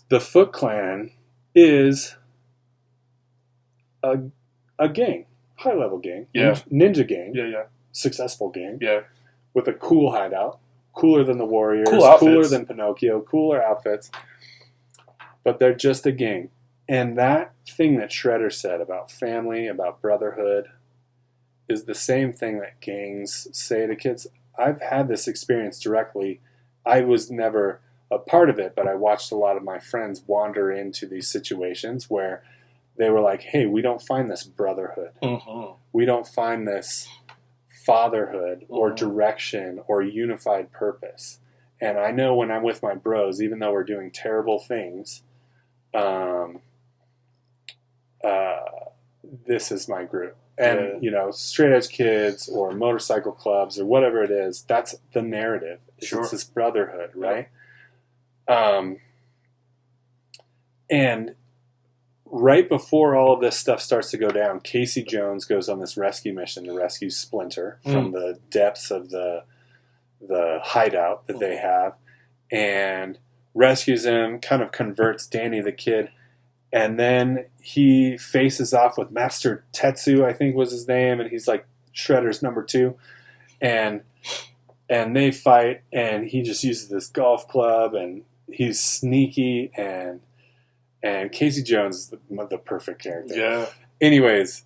The Foot Clan is a gang, high level gang, ninja gang, successful gang, with a cool hideout, cooler than the Warriors, cooler than Pinocchio, cooler outfits. But they're just a gang. And that thing that Shredder said about family, about brotherhood, is the same thing that gangs say to kids. I've had this experience directly. I was never a part of it, but I watched a lot of my friends wander into these situations where they were like, hey, we don't find this brotherhood. We don't find this fatherhood or direction or unified purpose. And I know when I'm with my bros, even though we're doing terrible things, this is my group. And, you know, straight edge kids or motorcycle clubs or whatever it is, that's the narrative. It's this brotherhood, right? And right before all of this stuff starts to go down, Casey Jones goes on this rescue mission to rescue Splinter from the depths of the hideout that they have, and rescues him, kind of converts Danny the Kid, and then he faces off with Master Tetsu, I think was his name, and he's like Shredder's number 2, and they fight, and he just uses this golf club, and he's sneaky, and Casey Jones is the perfect character. Yeah. Anyways,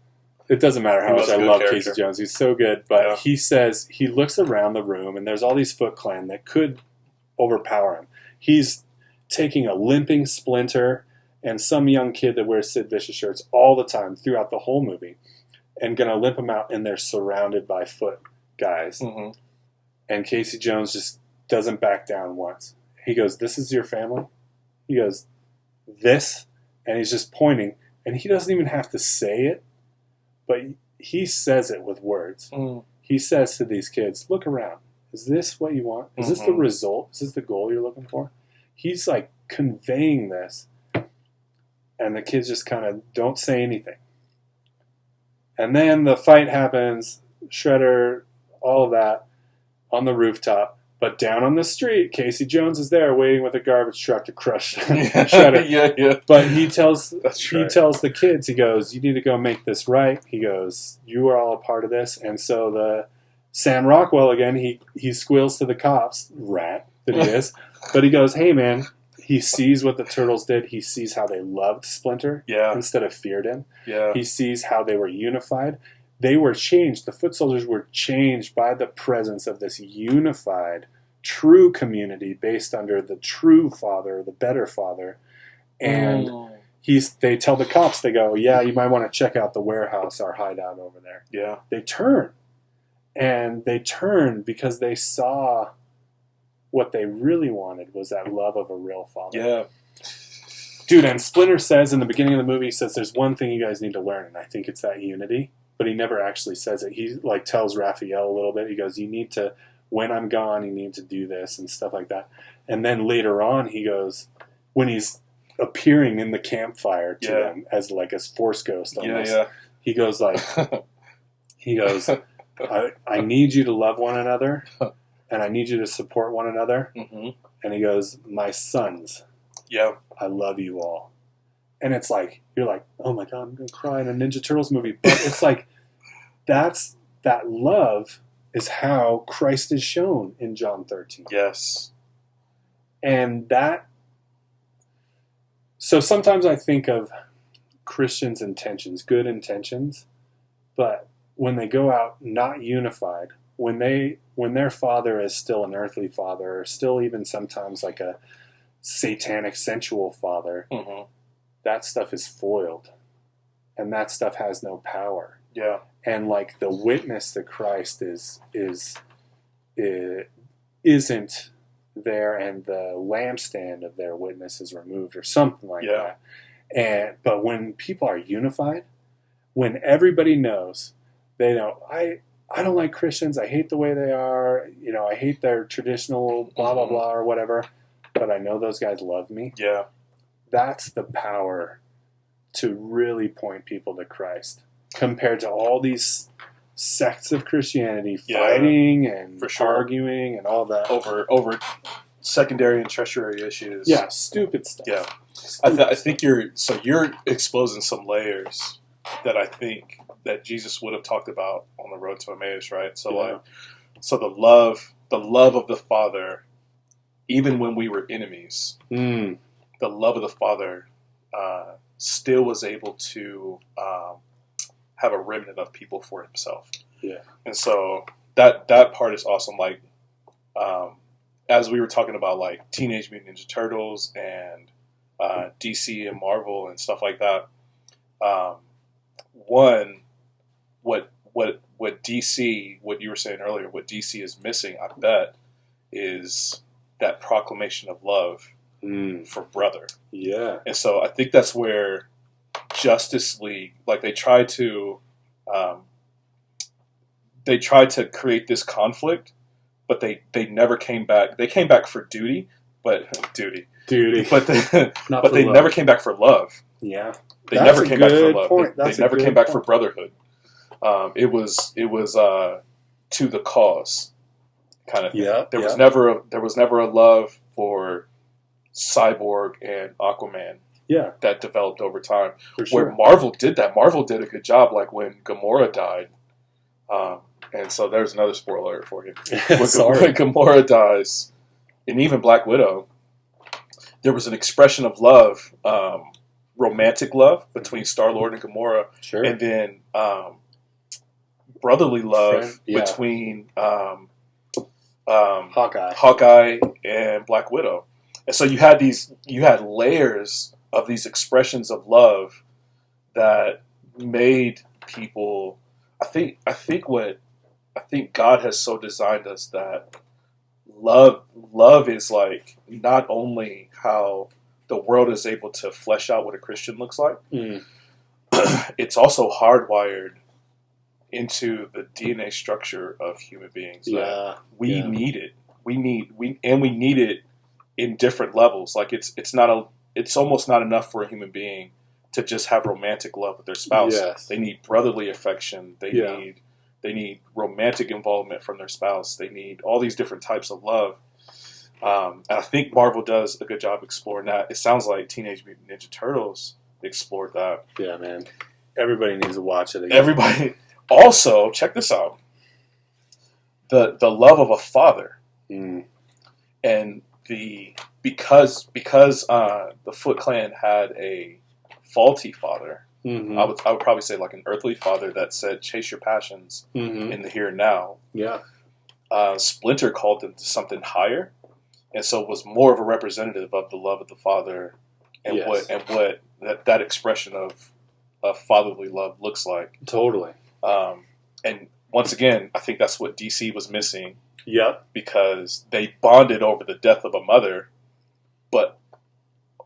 it doesn't matter how much I love Casey Jones. He's so good. But he says, he looks around the room, and there's all these Foot Clan that could overpower him. He's taking a limping Splinter and some young kid that wears Sid Vicious shirts all the time throughout the whole movie and going to limp them out, and they're surrounded by Foot guys. And Casey Jones just doesn't back down once. He goes, this is your family? He goes, this? And he's just pointing, and he doesn't even have to say it, but he says it with words. He says to these kids, look around. Is this what you want? Is this the result? Is this the goal you're looking for? He's like conveying this, and the kids just kind of don't say anything. And then the fight happens, Shredder, all of that, on the rooftop. But down on the street, Casey Jones is there waiting with a garbage truck to crush Shredder. But he tells the kids, he goes, you need to go make this right. He goes, you are all a part of this. And so the Sam Rockwell again, he squeals to the cops, rat that he is. But he goes, hey man, he sees what the Turtles did. He sees how they loved Splinter instead of feared him. He sees how they were unified. They were changed. The foot soldiers were changed by the presence of this unified, true community based under the true father, the better father. And they tell the cops, they go, yeah, you might want to check out the warehouse, our hideout over there. They turn. And they turned because they saw what they really wanted was that love of a real father. Yeah. Dude, and Splinter says in the beginning of the movie, he says, there's one thing you guys need to learn, and I think it's that unity. But he never actually says it. He like tells Raphael a little bit. He goes, you need to, when I'm gone, you need to do this and stuff like that. And then later on, he goes, when he's appearing in the campfire to them as like a force ghost almost, he goes like, I need you to love one another, and I need you to support one another. Mm-hmm. And he goes, my sons, I love you all. And it's like, you're like, oh my God, I'm going to cry in a Ninja Turtles movie. But it's like, that love is how Christ is shown in John 13. Yes. And so sometimes I think of Christians' intentions, good intentions, but when they go out not unified, when their father is still an earthly father, or still even sometimes like a satanic sensual father, that stuff is foiled, and that stuff has no power. Yeah. And like the witness to Christ isn't there, and the lampstand of their witness is removed, or something like that. But when people are unified, when everybody knows, they know, I don't like Christians, I hate the way they are, I hate their traditional blah blah blah or whatever, but I know those guys love me. Yeah. That's the power to really point people to Christ, compared to all these sects of Christianity fighting and arguing and all that over secondary and tertiary issues. Yeah, stupid stuff. Yeah, I think you're exposing some layers that I think that Jesus would have talked about on the road to Emmaus, right? So so the love of the Father, even when we were enemies, the love of the Father still was able to have a remnant of people for himself. Yeah. And so that part is awesome. Like, as we were talking about, like Teenage Mutant Ninja Turtles and DC and Marvel and stuff like that. What DC, what you were saying earlier, what DC is missing, I bet, is that proclamation of love for brother. Yeah. And so I think that's where Justice League, like they tried to create this conflict, but they never came back. They came back for duty, but they never came back for love. Yeah. They never came back for love. They never came back for brotherhood. It was to the cause kind of thing. Yeah. There was never a love for Cyborg and Aquaman. Yeah. That developed over time. For sure. Where Marvel did that. Marvel did a good job, like when Gamora died. And so there's another spoiler alert for you. When Gamora dies, and even Black Widow, there was an expression of love, romantic love between Star-Lord and Gamora. Sure. And then brotherly love between Hawkeye and Black Widow. And so you had layers of these expressions of love that made people. I think God has so designed us that love is like not only how the world is able to flesh out what a Christian looks like. It's also hardwired into the DNA structure of human beings. That we need it. We need it in different levels. Like it's almost not enough for a human being to just have romantic love with their spouse. Yes. They need brotherly affection. They need romantic involvement from their spouse. They need all these different types of love. And I think Marvel does a good job exploring that. It sounds like Teenage Mutant Ninja Turtles explored that. Yeah, man. Everybody needs to watch it again. Everybody. Also, check this out. The love of a father. And because the Foot Clan had a faulty father, I would probably say like an earthly father that said, chase your passions in the here and now. Yeah. Splinter called them to something higher, and so was more of a representative of the love of the father and what that expression of fatherly love looks like. Totally. And once again, I think that's what DC was missing. Yep. Because they bonded over the death of a mother, but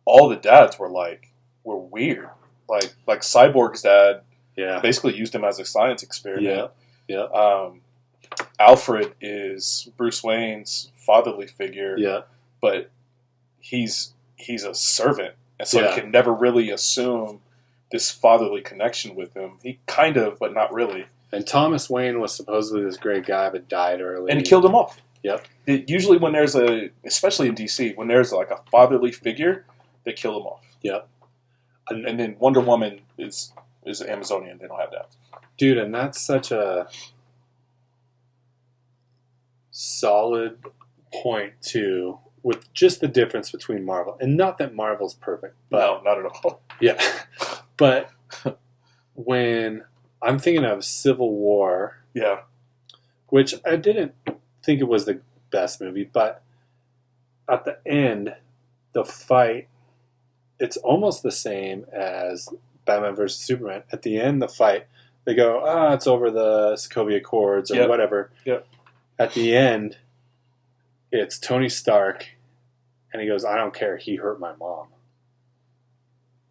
all the dads were weird. Like Cyborg's dad, basically used him as a science experiment. Yeah. Alfred is Bruce Wayne's fatherly figure. But he's a servant, and so he can never really assume this fatherly connection with him. He kind of, but not really. And Thomas Wayne was supposedly this great guy, but died early. And he killed him off. Yep. Usually when there's especially in DC, when there's like a fatherly figure, they kill him off. Yep. And then Wonder Woman is Amazonian. They don't have that. Dude, and that's such a solid point, too, with just the difference between Marvel. And not that Marvel's perfect. But, no, not at all. Yeah. But when I'm thinking of Civil War, which I didn't think it was the best movie, but at the end, the fight, it's almost the same as Batman vs. Superman. At the end, the fight, they go, it's over the Sokovia Accords or whatever. Yep. At the end, it's Tony Stark, and he goes, I don't care, he hurt my mom.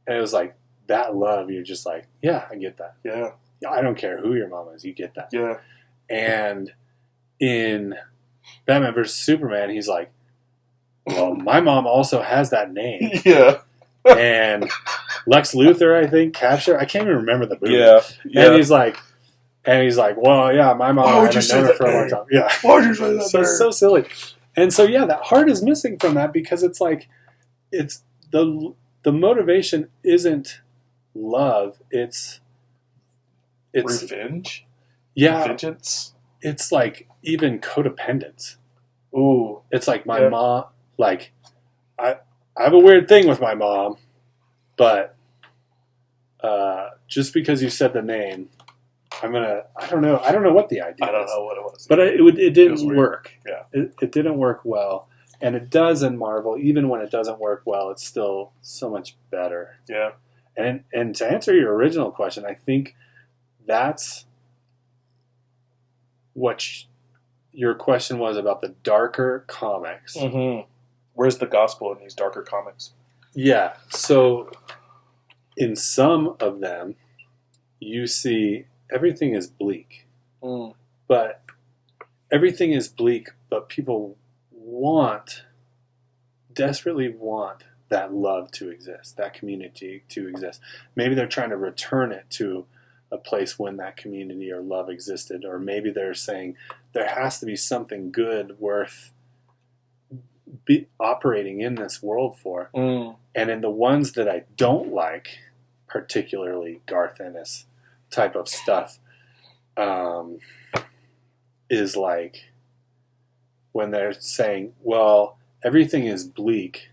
And it was like, that love, you're just like, yeah, I get that. Yeah. I don't care who your mom is, you get that. Yeah. And in Batman vs. Superman, he's like, well, my mom also has that name. Yeah. And Lex Luthor, I think, captured. I can't even remember the movie. Yeah. And he's like, well, yeah, my mom, I haven't known her for a long time. Yeah. Why would you say that? So it's so silly. And so, yeah, that heart is missing from that because it's like, it's the motivation isn't love. It's revenge. Yeah. Vengeance. It's like even codependence. Ooh. It's like my mom, like, I have a weird thing with my mom, but just because you said the name, I don't know what the idea is. I don't know what it was. But it didn't work. Yeah. It didn't work well. And it does in Marvel. Even when it doesn't work well, it's still so much better. Yeah. And to answer your original question, I think that's what your question was about the darker comics. Mm-hmm. Where's the gospel in these darker comics? Yeah. So in some of them, you see everything is bleak. But everything is bleak, but people desperately want that love to exist, that community to exist. Maybe they're trying to return it to a place when that community or love existed, or maybe they're saying there has to be something good worth operating in this world for. And in the ones that I don't like, particularly Garth Ennis type of stuff, is like when they're saying, well, everything is bleak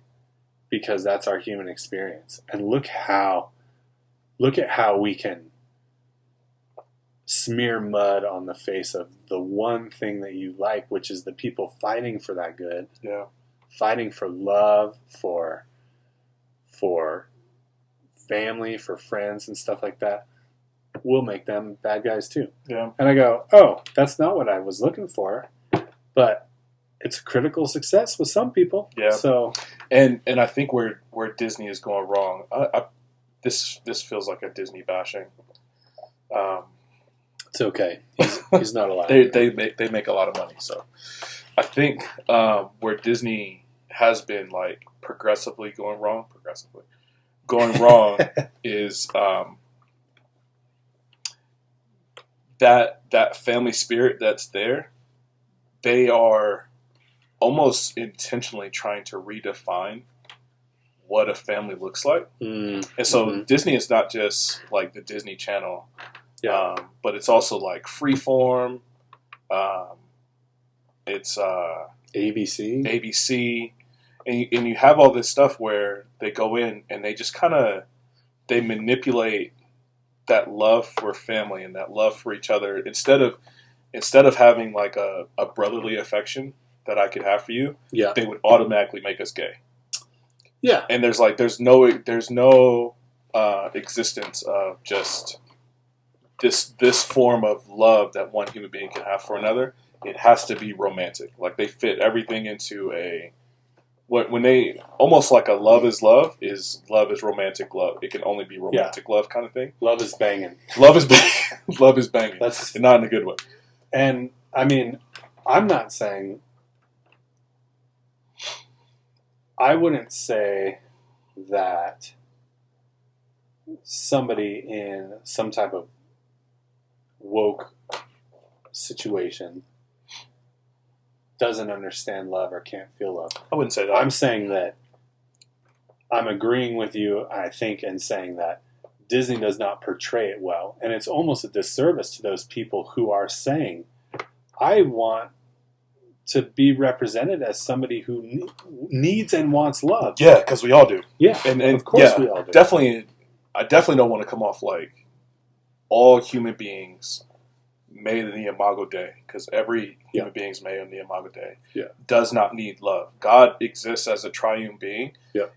because that's our human experience. And look at how we can smear mud on the face of the one thing that you like, which is the people fighting for that good. Yeah. Fighting for love, for family, for friends and stuff like that. We'll make them bad guys too. Yeah. And I go, oh, that's not what I was looking for. But it's a critical success with some people. Yeah. So, and I think where Disney is going wrong, this feels like a Disney bashing. It's okay. He's not allowed. they make a lot of money. So I think where Disney has been like progressively going wrong is that family spirit that's there. They are almost intentionally trying to redefine what a family looks like. And so Disney is not just like the Disney Channel, but it's also like Freeform. It's ABC. And you have all this stuff where they go in and they just kind of, they manipulate that love for family and that love for each other. Instead of having like a brotherly affection that I could have for you, they would automatically make us gay. Yeah. And there's no existence of just this form of love that one human being can have for another, it has to be romantic. Like they fit everything into when they almost like a love is romantic love. It can only be romantic love kind of thing. Love is banging. Love is banging. Love is banging. That's not in a good way. And I mean, I'm not saying. I wouldn't say that somebody in some type of woke situation doesn't understand love or can't feel love. I wouldn't say that. I'm saying that I'm agreeing with you, I think, and saying that Disney does not portray it well. And it's almost a disservice to those people who are saying, I want to be represented as somebody who needs and wants love. Yeah, because we all do. Yeah, and of course we all do. Definitely, I definitely don't want to come off like all human beings made in the Imago Dei, because every human being is made in the Imago Dei, does not need love. God exists as a triune being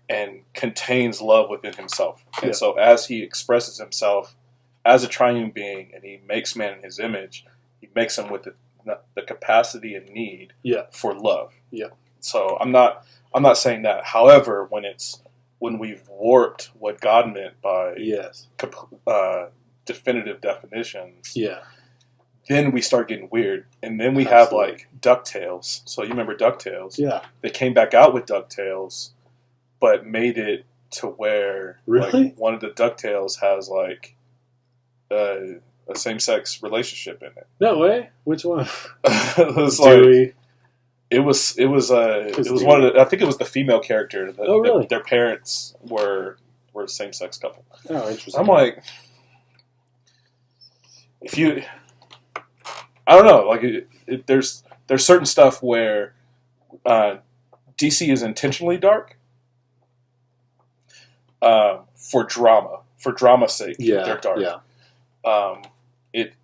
and contains love within himself. And so as he expresses himself as a triune being and he makes man in his image, he makes him with the capacity and need for love. Yeah. So I'm not saying that. However, when we've warped what God meant by definitive definitions, then we start getting weird. And then we have like Ducktales. So you remember Ducktales? Yeah. They came back out with Ducktales, but made it to where like, one of the Ducktales has like a same-sex relationship in it. No way. Which one? It was like, it was one of the, I think it was the female character. Really? Their parents were a same-sex couple. Oh, interesting. I'm like, I don't know. Like, there's certain stuff where DC is intentionally dark for drama's sake. They're dark. Yeah.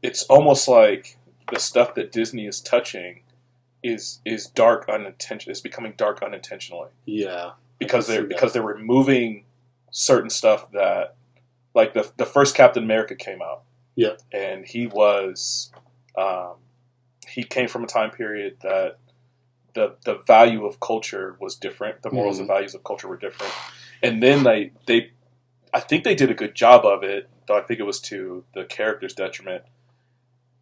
It's almost like the stuff that Disney is touching is dark unintentionally. Is becoming dark unintentionally. Yeah. Because they're removing certain stuff that, like the first Captain America came out. Yeah. And he was he came from a time period that the value of culture was different. The morals and values of culture were different. And then I think they did a good job of it, though I think it was to the character's detriment.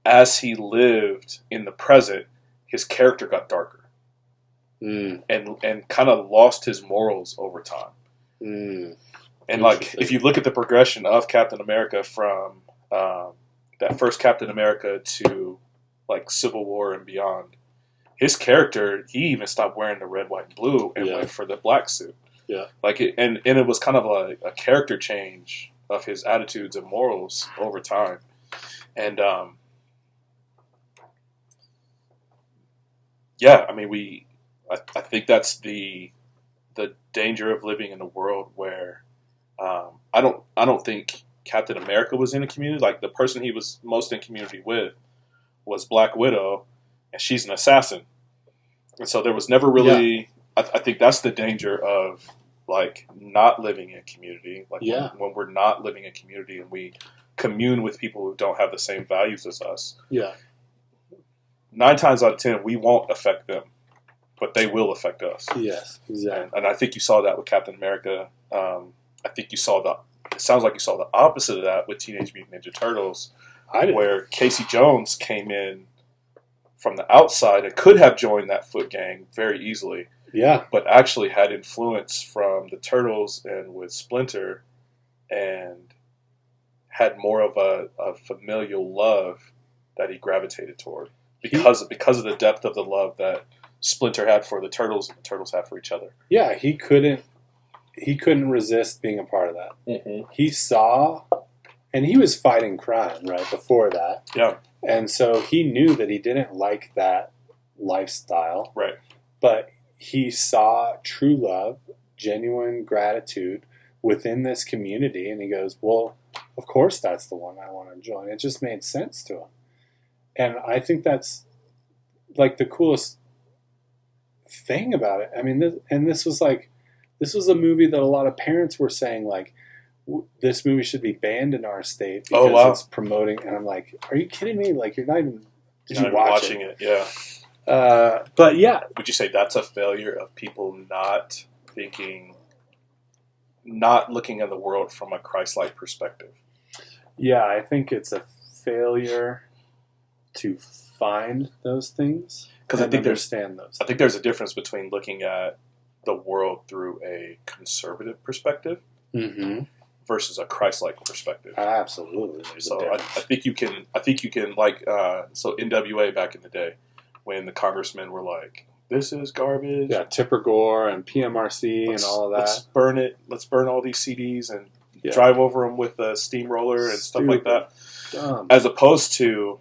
As he lived in the present, his character got darker. And kind of lost his morals over time. And like, if you look at the progression of Captain America from that first Captain America to like Civil War and beyond, his character, he even stopped wearing the red, white, and blue and went for the black suit. Yeah, like and it was kind of a character change of his attitudes and morals over time, and I mean I think that's the danger of living in a world where I don't think Captain America was in a community. Like the person he was most in community with was Black Widow, and she's an assassin, and so there was never really. Yeah. I think that's the danger of like not living in community. Like when we're not living in community and we commune with people who don't have the same values as us. Yeah. 9 times out of 10, we won't affect them, but they will affect us. Yes, exactly. And I think you saw that with Captain America. I think it sounds like you saw the opposite of that with Teenage Mutant Ninja Turtles, where Casey Jones came in from the outside and could have joined that Foot Gang very easily. Yeah. But actually had influence from the Turtles and with Splinter and had more of a familial love that he gravitated toward because of the depth of the love that Splinter had for the Turtles and the Turtles had for each other. Yeah, he couldn't resist being a part of that. Mm-hmm. He saw, and he was fighting crime right before that. Yeah. And so he knew that he didn't like that lifestyle. Right. But he saw true love, genuine gratitude within this community, and he goes, well, of course that's the one I want to join. It just made sense to him. And I think that's like the coolest thing about it. I mean, this was a movie that a lot of parents were saying, like, this movie should be banned in our state Oh, because wow. it's promoting. And I'm like, are you kidding me? Like, you're not even. Did Not you even watch watching it? Yeah. But yeah, Would you say that's a failure of people not thinking, not looking at the world from a Christ-like perspective? yeah, I think it's a failure to find those things Because I think understand those. I think there's a difference between looking at the world through a conservative perspective Mm-hmm. versus a Christ-like perspective. Absolutely. There's So a I difference. think you can. I think you can like. So NWA back in the day, when the congressmen were like, "This is garbage. Yeah, Tipper Gore and PMRC and all of that. Let's burn it. Let's burn all these CDs and Yeah. drive over them with a steamroller and stuff like that." Dumb. As opposed to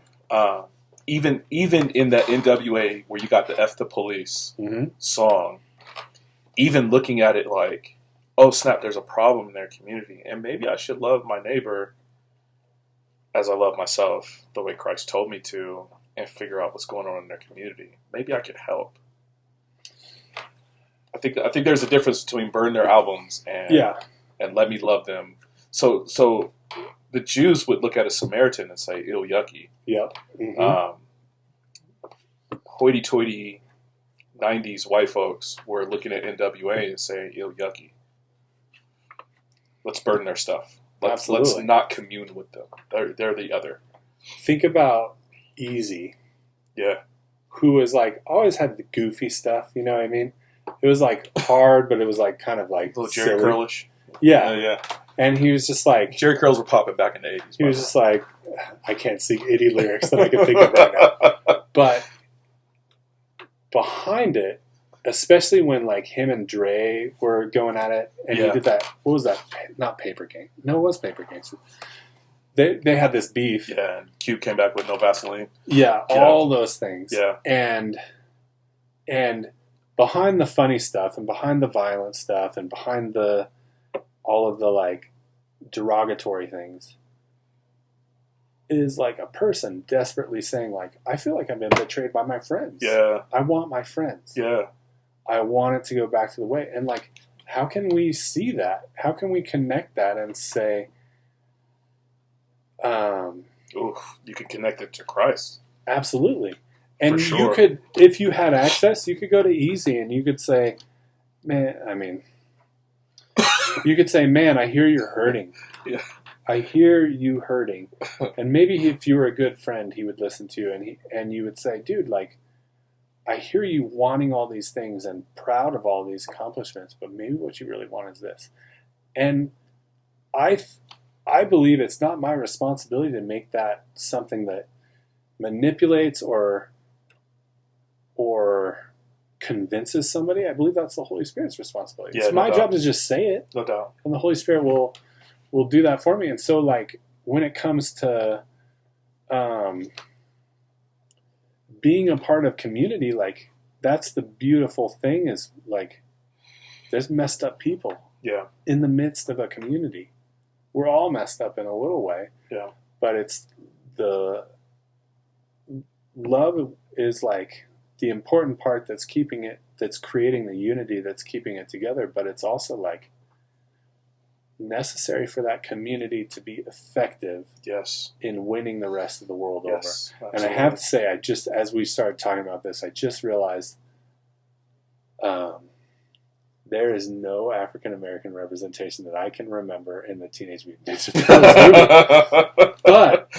even in that NWA where you got the F the Police Mm-hmm. song, even looking at it like, oh snap, there's a problem in their community, and maybe I should love my neighbor as I love myself, the way Christ told me to, and figure out what's going on in their community. Maybe I could help. I think there's a difference between burn their albums and let me love them. So the Jews would look at a Samaritan and say, "Ew, yucky." Yep. Mm-hmm. Hoity-toity 90s white folks were looking at NWA and saying, "Ew, yucky. Let's burn their stuff. Let's not commune with them. They're the other." Think about Easy. Yeah. Who was like always had the goofy stuff, you know what I mean? It was like hard, but it was like kind of like A little Jerry silly. Curlish. Yeah. Yeah. And he was just like Jerry Curls were popping back in the 80s. he was just like I can't see any lyrics that I can think of right now. But behind it, especially when like him and Dre were going at it, and he did that. What was that? Not Paper Gang. No, it was Paper Gangster. They had this beef. Yeah, and Cube came back with no Vaseline. Yeah, all those things. Yeah. And behind the funny stuff and behind the violent stuff and behind all of the like derogatory things is like a person desperately saying like, I feel like I've been betrayed by my friends. Yeah. I want my friends. Yeah. I want it to go back to the way. And like, how can we see that? How can we connect that and say, you can connect it to Christ. absolutely. And For sure. you could, if you had access, you could go to Easy and you could say, man, I mean, you could say, man, I hear you're hurting. Yeah. I hear you hurting. And maybe if you were a good friend, he would listen to you and you would say, dude, like, I hear you wanting all these things and proud of all these accomplishments, but maybe what you really want is this. And I believe it's not my responsibility to make that something that manipulates or convinces somebody. I believe that's the Holy Spirit's responsibility. Yeah, It's my job to just say it, No doubt. and the Holy Spirit will do that for me. And so, like, when it comes to being a part of community, like, that's the beautiful thing is, like, there's messed up people Yeah. in the midst of a community. We're all messed up in a little way. Yeah. But it's the love is like the important part that's keeping it, that's creating the unity, that's keeping it together. But it's also like necessary for that community to be effective Yes. in winning the rest of the world Yes. over. And I have to say, as we started talking about this, I just realized there is no African American representation that I can remember in the Teenage Mutant Ninja Turtles movie. But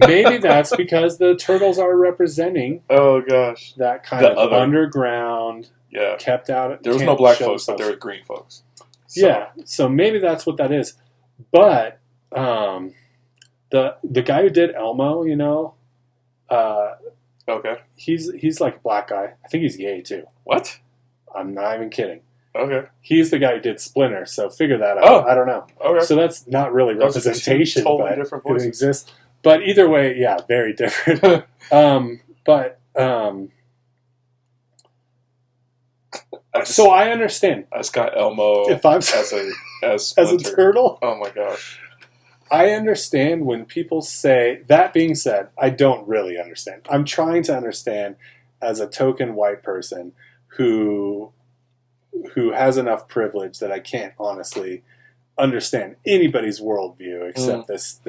maybe that's because the Turtles are representing Oh gosh. that kind The of other. underground, Yeah. kept out. There was can't no black show folks, but themselves. there were green folks. So, Yeah, so maybe that's what that is. But the guy who did Elmo, you know, Okay. he's like a black guy. I think he's gay too. What? I'm not even kidding. Okay. He's the guy who did Splinter, so figure that out. Oh. I don't know. Okay. So that's not really Those are two representation, totally but different it voices. exists. But either way, yeah, very different. So I understand. I just got Elmo If I'm as as a Splinter. turtle, Oh my gosh. I understand when people say. That being said, I don't really understand. I'm trying to understand as a token white person who has enough privilege that I can't honestly understand anybody's worldview except this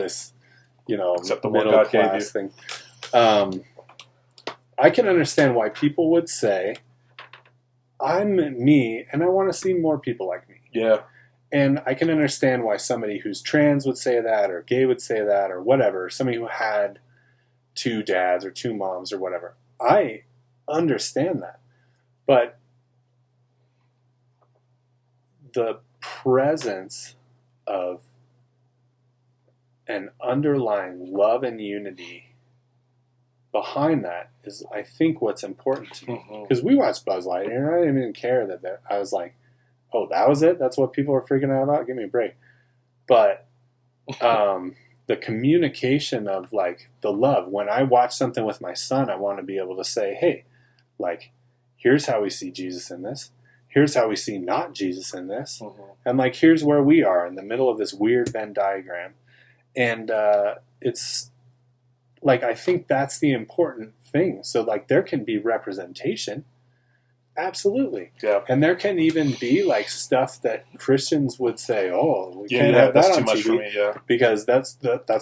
except the one middle God gave you. class thing. I can understand why people would say, I'm me, and I want to see more people like me. Yeah. And I can understand why somebody who's trans would say that, or gay would say that, or whatever. Somebody who had 2 dads or 2 moms or whatever. I understand that. But the presence of an underlying love and unity behind that is, I think, what's important to me. Because we watched Buzz Lightyear, and I didn't even care that I was like, oh, that was it? That's what people were freaking out about? Give me a break. But the communication of, like, the love. When I watch something with my son, I want to be able to say, hey, like, here's how we see Jesus in this. Here's how we see not Jesus in this. And, like, here's where we are in the middle of this weird Venn diagram. And it's, like, I think that's the important thing. So, like, there can be representation. Absolutely. Yeah. And there can even be, like, stuff that Christians would say, oh, we can't have that on too much TV, for me, yeah. because that's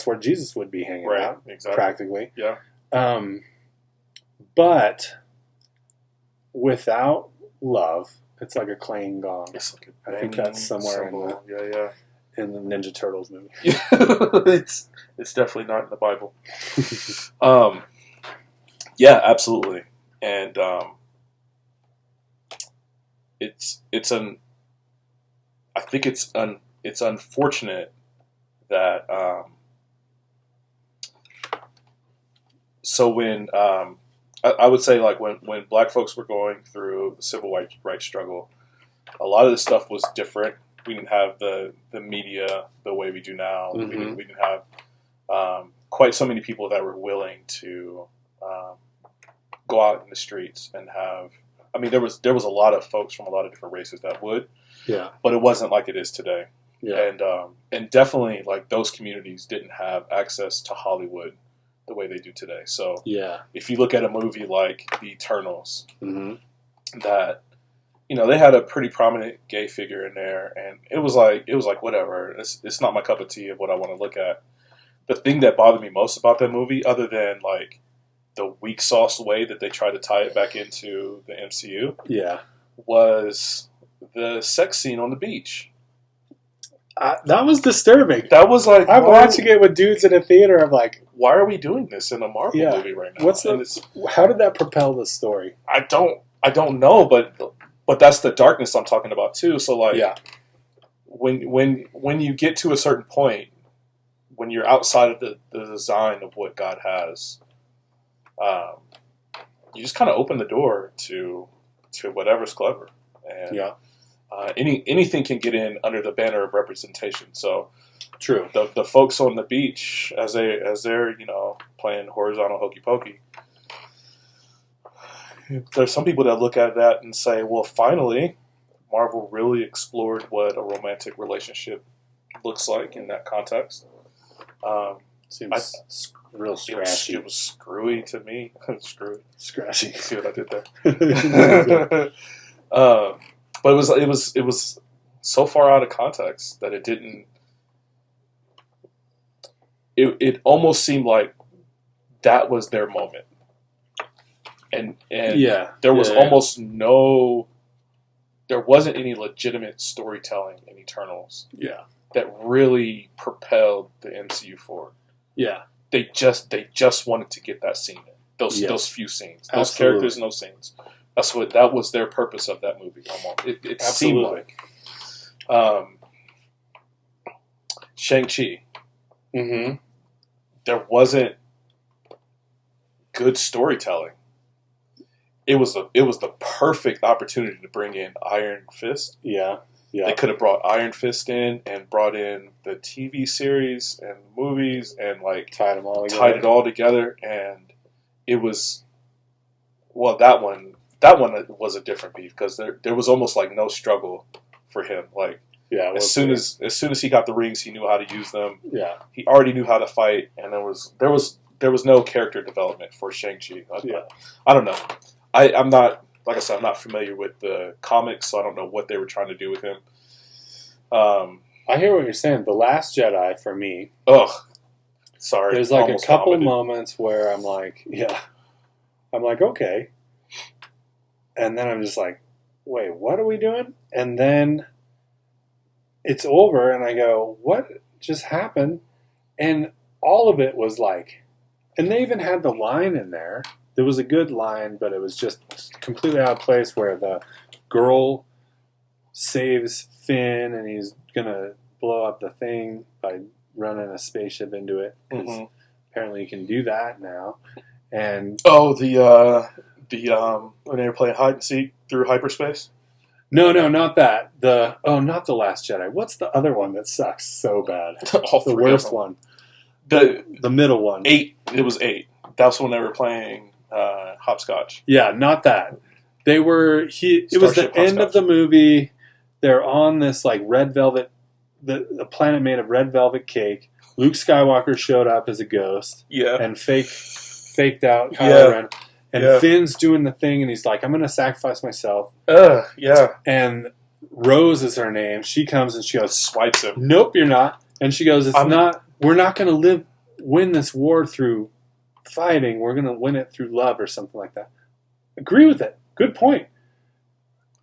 where Jesus would be hanging out, exactly. practically. Yeah. But without love, it's like a clanging gong. It's like I think that's somewhere symbol. in the Ninja Turtles movie. It's definitely not in the Bible. Yeah, absolutely. And I think it's unfortunate that so when I would say, like, when Black folks were going through the civil rights struggle, a lot of this stuff was different. We didn't have the media the way we do now. We didn't have quite so many people that were willing to go out in the streets and have. I mean, there was a lot of folks from a lot of different races that would, but it wasn't like it is today. Yeah. And definitely, like, those communities didn't have access to Hollywood the way they do today. So if you look at a movie like The Eternals, that, you know, they had a pretty prominent gay figure in there, and it was like whatever. It's not my cup of tea of what I want to look at. The thing that bothered me most about that movie, other than, like, the weak sauce way that they tried to tie it back into the MCU, was the sex scene on the beach. That was disturbing. That was like, I'm watching it with dudes in a theater. I'm like, why are we doing this in a Marvel movie right now? How did that propel the story? I don't know, but that's the darkness I'm talking about too. So, like, when you get to a certain point, when you're outside of the design of what God has, you just kind of open the door to whatever's clever, and anything can get in under the banner of representation. So, true. The folks on the beach, as they're playing horizontal hokey pokey, there's some people that look at that and say, well, finally, Marvel really explored what a romantic relationship looks like in that context. Seems real scratchy. It was screwy to me. Scratchy. See what I did there? But it was so far out of context that it didn't. It almost seemed like that was their moment, and there was almost no. There wasn't any legitimate storytelling in Eternals. That really propelled the MCU forward. They just wanted to get that scene in. Those few scenes. Those characters and those scenes. That was their purpose of that movie. Almost. It seemed like. Shang-Chi. There wasn't good storytelling. It was the perfect opportunity to bring in Iron Fist. They could have brought Iron Fist in and brought in the TV series and movies and, like, tied it all together, and it was, well, that one was a different beef because there was almost like no struggle for him. Like, as soon as he got the rings, he knew how to use them. He already knew how to fight, and there was no character development for Shang-Chi. I don't know. I'm not. Like I said, I'm not familiar with the comics, so I don't know what they were trying to do with him. I hear what you're saying. The Last Jedi, for me... Ugh. Sorry. There's like a couple moments where I'm like, okay. And then I'm just like, wait, what are we doing? And then it's over, and I go, what just happened? And all of it was like, and they even had the line in there. There was a good line, but it was just completely out of place where the girl saves Finn, and he's going to blow up the thing by running a spaceship into it. Because apparently you can do that now. And when they were playing hide and seek through hyperspace? No, not that. Not The Last Jedi. What's the other one that sucks so bad? The worst one. The middle one. 8. It was 8. That's when they were playing hopscotch. Yeah, not that. It was the end of the movie. They're on this like red velvet, the planet made of red velvet cake. Luke Skywalker showed up as a ghost. Yeah. And faked out Kylo Ren. And Finn's doing the thing, and he's like, I'm going to sacrifice myself. Yeah. And Rose is her name. She comes and she goes, swipes him. Nope, you're not. And she goes, we're not going to win this war through fighting. We're going to win it through love or something like that. Agree with it. Good point.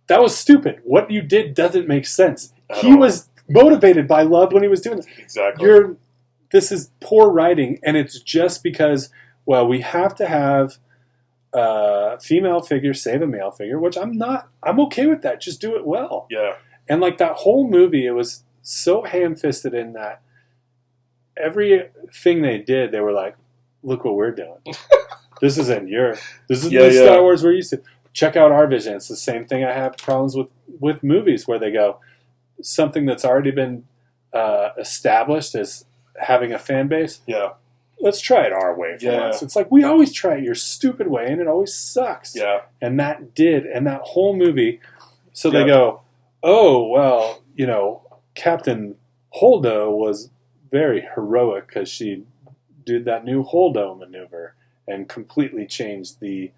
That was stupid. What you did doesn't make sense. He was motivated by love when he was doing this. Exactly. This is poor writing, and it's just because, well, we have to have female figure save a male figure, which I'm okay with that. Just do it well. Yeah. And like that whole movie, it was so ham-fisted in that everything they did, they were like, look what we're doing. This is the Star Wars we're used to. Check out our vision. It's the same thing I have problems with movies where they go, something that's already been established as having a fan base. Yeah. Let's try it our way for once. It's like, we always try it your stupid way, and it always sucks. Yeah. And that whole movie, so they go, oh, well, Captain Holdo was very heroic because she did that new Holdo maneuver and completely changed the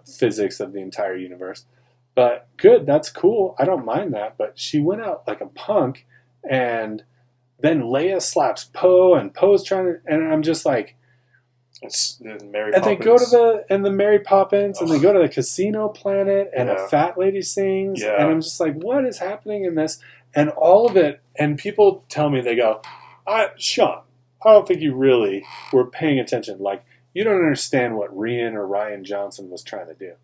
physics of the entire universe. But good, that's cool. I don't mind that. But she went out like a punk, and then Leia slaps Poe, and Poe's trying to, and I'm just like, Mary and Poppins. they go to the Mary Poppins, and they go to the casino planet, and a fat lady sings, and I'm just like, what is happening in this? And all of it, and people tell me, they go, Sean, I don't think you really were paying attention. Like, you don't understand what Rian or Ryan Johnson was trying to do.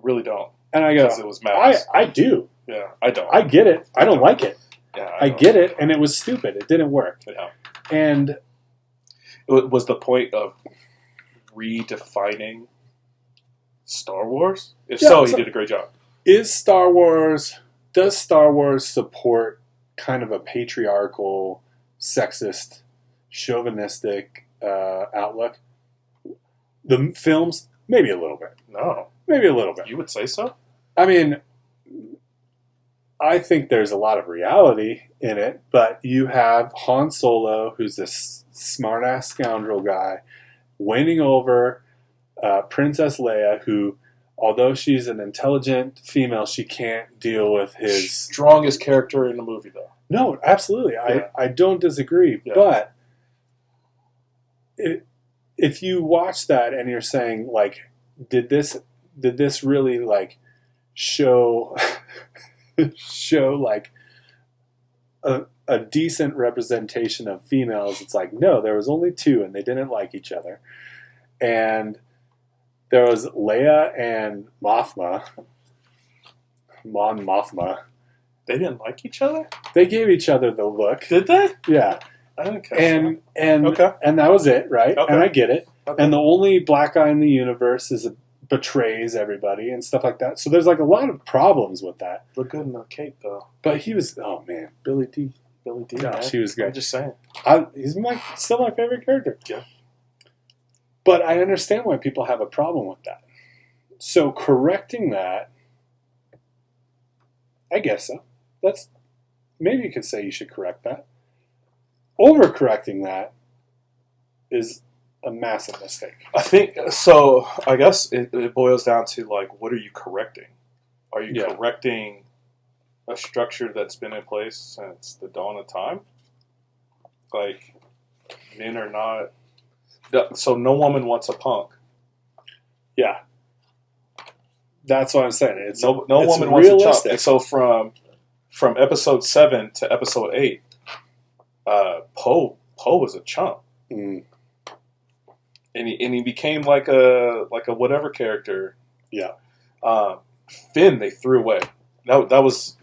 Really don't. And I go, it was malice. I do. Yeah, I don't. I get it. I don't like it. Yeah, I get it, and it was stupid. It didn't work. Yeah. And it was the point of redefining Star Wars? If so, he did a great job. Does Star Wars support kind of a patriarchal, sexist, chauvinistic outlook? The films, maybe a little bit. No. Maybe a little bit. You would say so? I mean, I think there's a lot of reality in it, but you have Han Solo, who's this smart-ass scoundrel guy, winning over Princess Leia, who, although she's an intelligent female, she can't deal with his... Strongest character in the movie, though. No, absolutely. Yeah. I don't disagree, but if you watch that and you're saying, like, did this really, like, show like a decent representation of females? It's like, no, there was only 2 and they didn't like each other. And there was Leia and Mothma. Mon Mothma. They didn't like each other? They gave each other the look. Did they? Yeah. Okay. And that was it, right? Okay. And I get it. Okay. And the only black guy in the universe betrays everybody and stuff like that. So there's like a lot of problems with that. Look good in the cape, though. But he was, oh man, Billy D. Gosh, he was great. I'm just saying. He's still my favorite character. Yeah. But I understand why people have a problem with that. So correcting that, I guess so. Maybe you could say you should correct that. Overcorrecting that is a massive mistake. I think so. I guess it boils down to, like, what are you correcting? Are you correcting a structure that's been in place since the dawn of time. Like, men are not... So no woman wants a punk. Yeah. That's what I'm saying. It's no woman wants a chump. And so from episode 7 to episode 8, Poe was a chump. Mm. And he became like a whatever character. Yeah. Finn they threw away. That was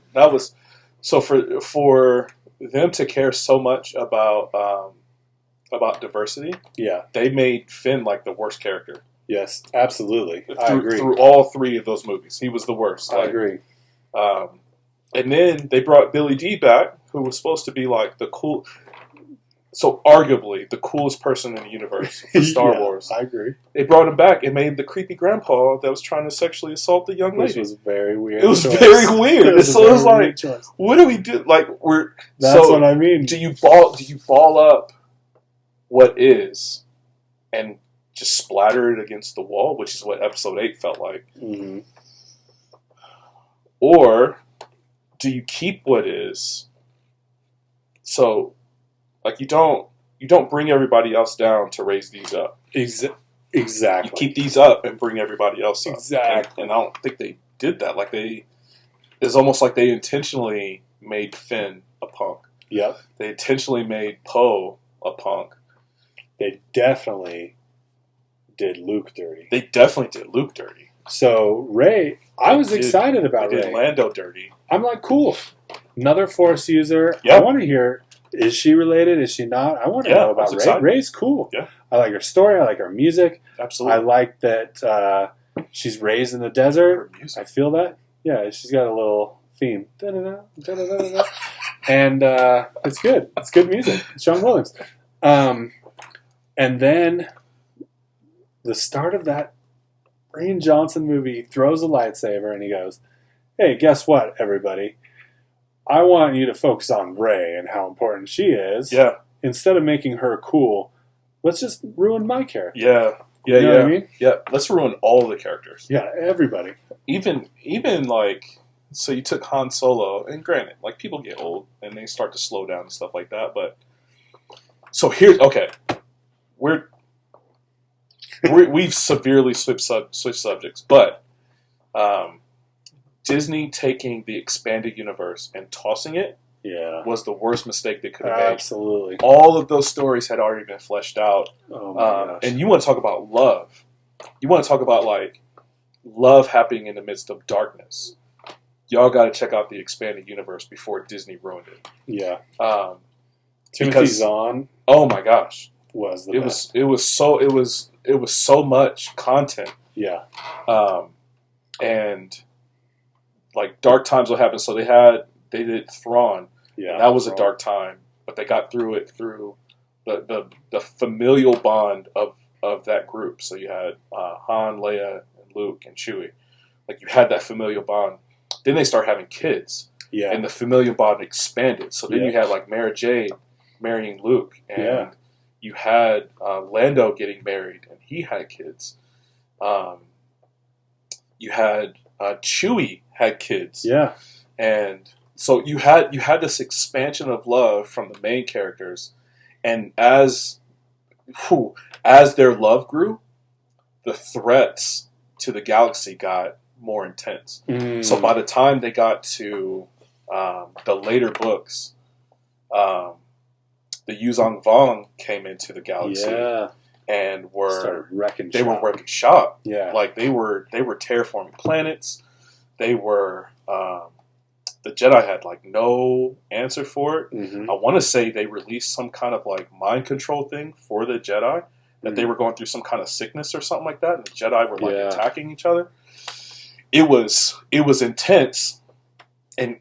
so for them to care so much about diversity. Yeah. They made Finn like the worst character. Yes, absolutely. I agree. Through all 3 of those movies, he was the worst. I agree. And then they brought Billy Dee back, who was supposed to be like the cool. So arguably the coolest person in the universe for Star Wars. I agree. They brought him back and made him the creepy grandpa that was trying to sexually assault the young lady. Which was very weird. It was very weird. So it was like, what do we do? Like That's what I mean. Do you ball up what is and just splatter it against the wall, which is what episode 8 felt like? Mm-hmm. Or do you keep what is? So, like, you don't bring everybody else down to raise these up. Exactly. You keep these up and bring everybody else up. Exactly. And I don't think they did that. Like, it's almost like they intentionally made Finn a punk. Yep. They intentionally made Poe a punk. They definitely did Luke dirty. So Rey, I was excited about Rey. They did Lando dirty. I'm like, cool. Another Force user. Yep. I want to hear, is she related? Is she not? I want to know about Rey. Rey's cool. Yeah. I like her story. I like her music. Absolutely. I like that she's raised in the desert. I feel that. Yeah, she's got a little theme. Da-da-da, da-da-da-da-da. And it's good. It's good music. It's John Williams. And then the start of that Rian Johnson movie, throws a lightsaber and he goes, hey, guess what, everybody? I want you to focus on Rey and how important she is. Yeah. Instead of making her cool, let's just ruin my character. Yeah. You know what I mean? Yeah. Let's ruin all the characters. Yeah, everybody. Even like, so you took Han Solo, and granted, like, people get old and they start to slow down and stuff like that, but so here's, okay. We've severely switched subjects, but Disney taking the expanded universe and tossing it was the worst mistake they could have made. Absolutely. All of those stories had already been fleshed out. Oh my gosh. And you want to talk about love. You want to talk about, like, love happening in the midst of darkness. Y'all got to check out the expanded universe before Disney ruined it. Yeah. Timothy Zahn. Oh my gosh. Was the best. It was so much content. Yeah. And like dark times will happen. So they did Thrawn. Yeah. And that was a dark time, but they got through it through the familial bond of that group. So you had Han, Leia, and Luke, and Chewie. Like, you had that familial bond. Then they start having kids. Yeah. And the familial bond expanded. So then you had like Mara Jade marrying Luke, and you had Lando getting married, and he had kids. You had Chewie had kids. Yeah. And so you had this expansion of love from the main characters, and as their love grew, the threats to the galaxy got more intense. Mm. So by the time they got to the later books, the Yuzong Vong came into the galaxy and were wrecking shop. Yeah, like they were terraforming planets. They were the Jedi had like no answer for it. Mm-hmm. I want to say they released some kind of like mind control thing for the Jedi, that they were going through some kind of sickness or something like that, and the Jedi were like attacking each other. It was intense, and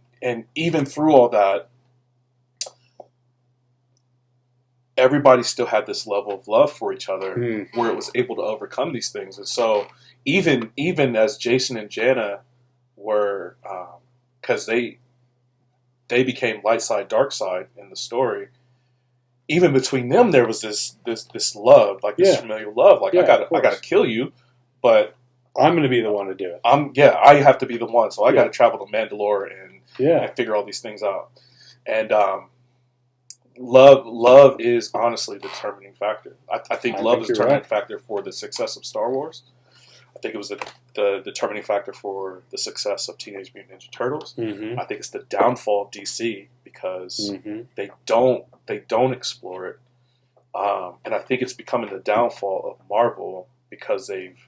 even through all that, everybody still had this level of love for each other, where it was able to overcome these things. And so even as Jason and Janna were, because they became light side, dark side in the story. Even between them, there was this love, like this familial love. Like, I gotta kill you, but I'm going to be the one to do it. I have to be the one. So I got to travel to Mandalore and figure all these things out. And love is honestly the determining factor. I think love is the determining factor for the success of Star Wars. I think it was the determining factor for the success of Teenage Mutant Ninja Turtles. Mm-hmm. I think it's the downfall of DC because they don't explore it. And I think it's becoming the downfall of Marvel because they've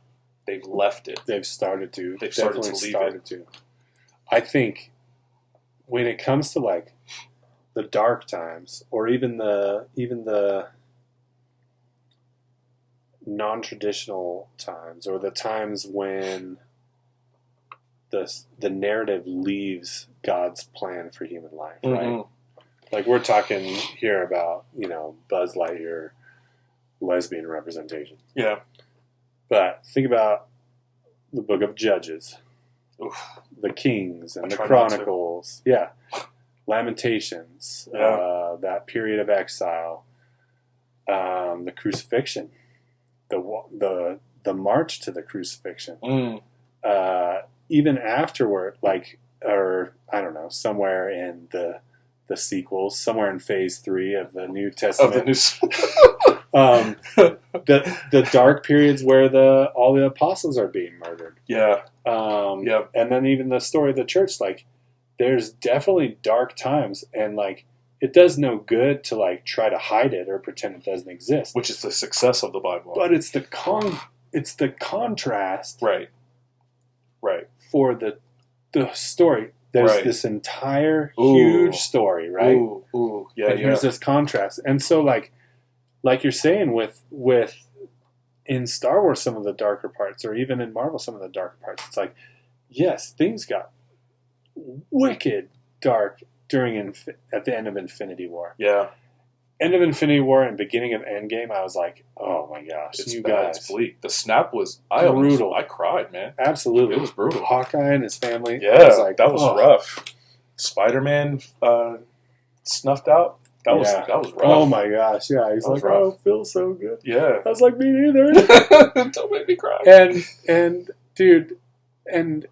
left it. They've started to. They've started to leave it. I think when it comes to like the dark times, or even the non-traditional times, or the times when the narrative leaves God's plan for human life, right? Like we're talking here about, Buzz Lightyear lesbian representation. Yeah. But think about the Book of Judges, the Kings and the Chronicles. Yeah. Lamentations, that period of exile, the crucifixion, the march to the crucifixion, even afterward, somewhere in the sequels, somewhere in Phase 3 of the New Testament, the dark periods where all the apostles are being murdered. Yeah, and then even the story of the church, like. There's definitely dark times, and like it does no good to like try to hide it or pretend it doesn't exist. Which is the success of the Bible. But it's the contrast, right, for the story. There's this entire huge story, right? Yeah. There's this contrast, and so like you're saying with in Star Wars some of the darker parts, or even in Marvel some of the darker parts. It's like, yes, things got wicked dark at the end of Infinity War. Yeah. End of Infinity War and beginning of Endgame, I was like, oh my gosh, it's bad. It's bleak. The snap was brutal. I cried, man. Absolutely. It was brutal. Hawkeye and his family. Yeah, I was like, that was rough. Spider-Man snuffed out. That was rough. Oh my gosh, yeah. He's like, rough. oh, it feels so good. Yeah. I was like, me neither. Don't make me cry. And dude, and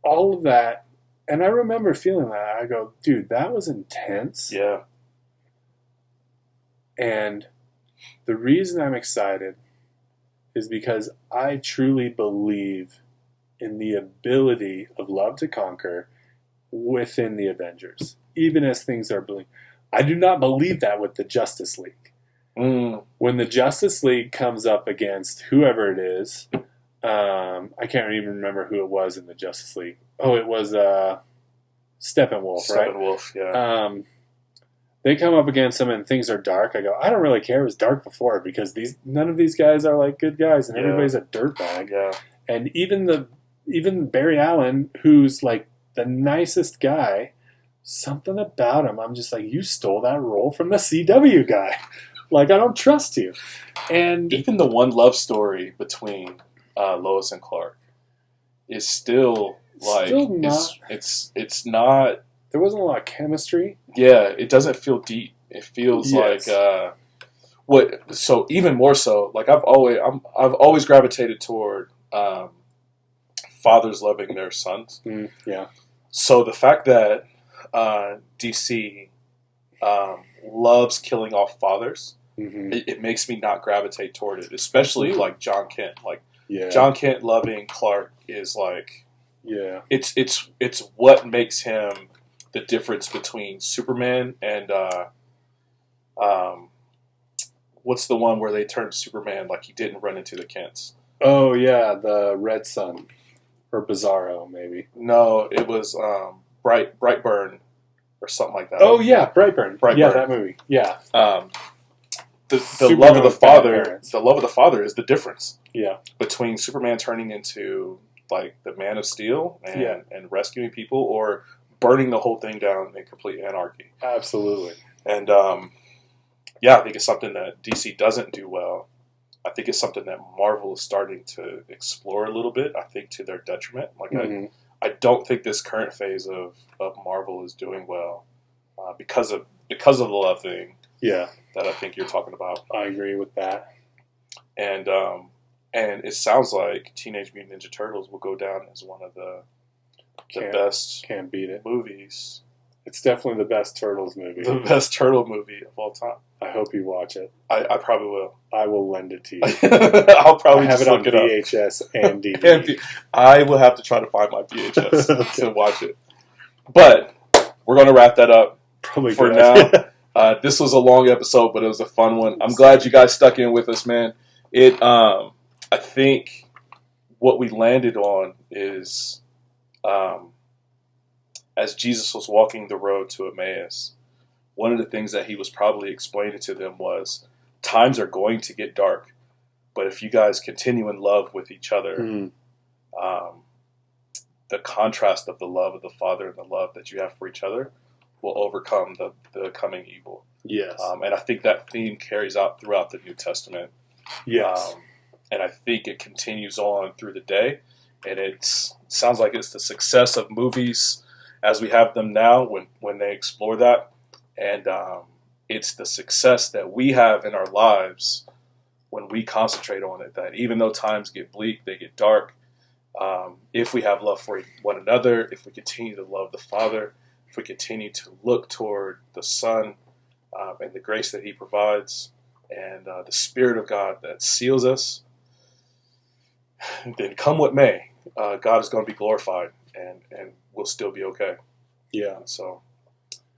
all of that. And I remember feeling that. I go, dude, that was intense. Yeah. And the reason I'm excited is because I truly believe in the ability of love to conquer within the Avengers, even as things are bleak. I do not believe that with the Justice League. When the Justice League comes up against whoever it is, I can't even remember who it was in the Justice League. Oh, it was Steppenwolf, right? Steppenwolf, yeah. They come up against them and things are dark. I go, I don't really care. It was dark before because none of these guys are like good guys, and everybody's a dirtbag. Yeah. And even Barry Allen, who's like the nicest guy, something about him, I'm just like, you stole that role from the CW guy. Like, I don't trust you. And even the one love story between Lois and Clark is still like it's not. There wasn't a lot of chemistry. Yeah, it doesn't feel deep. It feels like what. So even more so, like I've always gravitated toward fathers loving their sons. Yeah. So the fact that DC loves killing off fathers, it makes me not gravitate toward it, especially like John Kent. Like John Kent loving Clark is like, it's what makes him the difference between Superman and what's the one where they turned Superman like he didn't run into the Kents? Oh yeah, the Red Sun or Bizarro maybe. No, it was Brightburn or something like that. Oh yeah, Brightburn. Yeah, that movie. Yeah. The love of the father is the difference. Yeah. Between Superman turning into like the Man of Steel and rescuing people, or burning the whole thing down in complete anarchy. Absolutely. And I think it's something that DC doesn't do well. I think it's something that Marvel is starting to explore a little bit. I think to their detriment. Like I don't think this current phase of Marvel is doing well because of the love thing. Yeah. That I think you're talking about. I agree with that. And And it sounds like Teenage Mutant Ninja Turtles will go down as one of the best can't beat it movies. It's definitely the best Turtles movie. The best turtle movie of all time. I hope you watch it. I probably will. I will lend it to you. I'll probably have just it on look VHS and DVD. I will have to try to find my VHS to watch it. But we're going to wrap that up Probably for now. This was a long episode, but it was a fun one. I'm glad you guys stuck in with us, man. I think what we landed on is, as Jesus was walking the road to Emmaus, one of the things that he was probably explaining to them was, times are going to get dark, but if you guys continue in love with each other, the contrast of the love of the Father and the love that you have for each other will overcome the coming evil. Yes. And I think that theme carries out throughout the New Testament. Yes. And I think it continues on through the day. And it sounds like it's the success of movies as we have them now when they explore that. And it's the success that we have in our lives when we concentrate on it, that even though times get bleak, they get dark, if we have love for one another, if we continue to love the Father, if we continue to look toward the Son and the grace that he provides, and the Spirit of God that seals us, then come what may, God is going to be glorified, and we'll still be okay. Yeah. So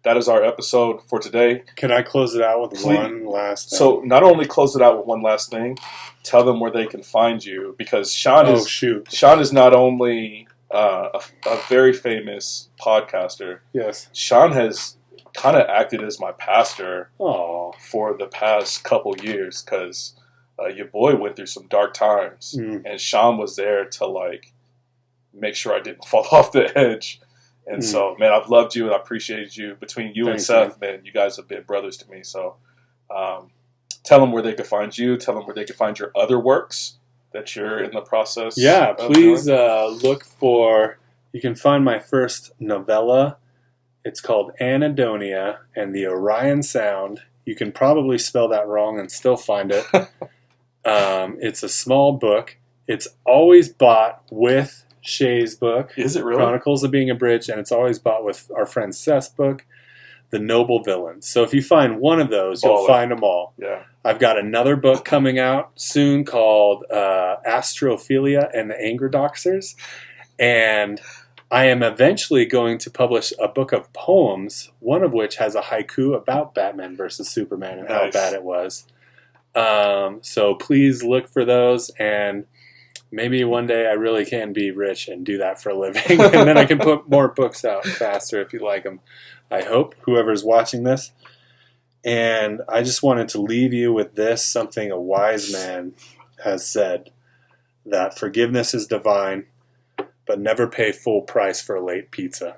that is our episode for today. Can I close it out with one last thing? So not only close it out with one last thing, tell them where they can find you, because Sean is not only a very famous podcaster. Yes. Sean has kind of acted as my pastor Aww. for the past couple years, because your boy went through some dark times, and Sean was there to make sure I didn't fall off the edge. And so, man, I've loved you and I appreciated you. Between you and Seth, man, you guys have been brothers to me. So tell them where they can find you. Tell them where they can find your other works that you're in the process. Yeah, please look for, you can find my first novella. It's called Anadonia and the Orion Sound. You can probably spell that wrong and still find it. It's a small book. It's always bought with Shay's book. Is it really? Chronicles of Being Abridged, and it's always bought with our friend Seth's book, The Noble Villains. So if you find one of those, you'll find them all. Yeah. I've got another book coming out soon called Astrophilia and the Angrodoxers, and I am eventually going to publish a book of poems, one of which has a haiku about Batman versus Superman and how bad it was. So please look for those, and maybe one day I really can be rich and do that for a living, and then I can put more books out faster if you like them. I hope, whoever's watching this. And I just wanted to leave you with this, something a wise man has said, that forgiveness is divine, but never pay full price for a late pizza.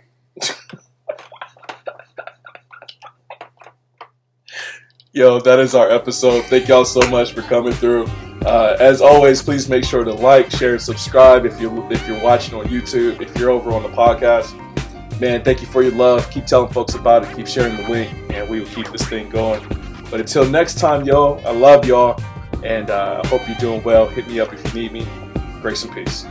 Yo, that is our episode. Thank y'all so much for coming through. As always, please make sure to like, share, and subscribe if you're watching on YouTube. If you're over on the podcast, man, thank you for your love. Keep telling folks about it. Keep sharing the link, and we will keep this thing going. But until next time, yo, I love y'all, and I hope you're doing well. Hit me up if you need me. Grace and peace.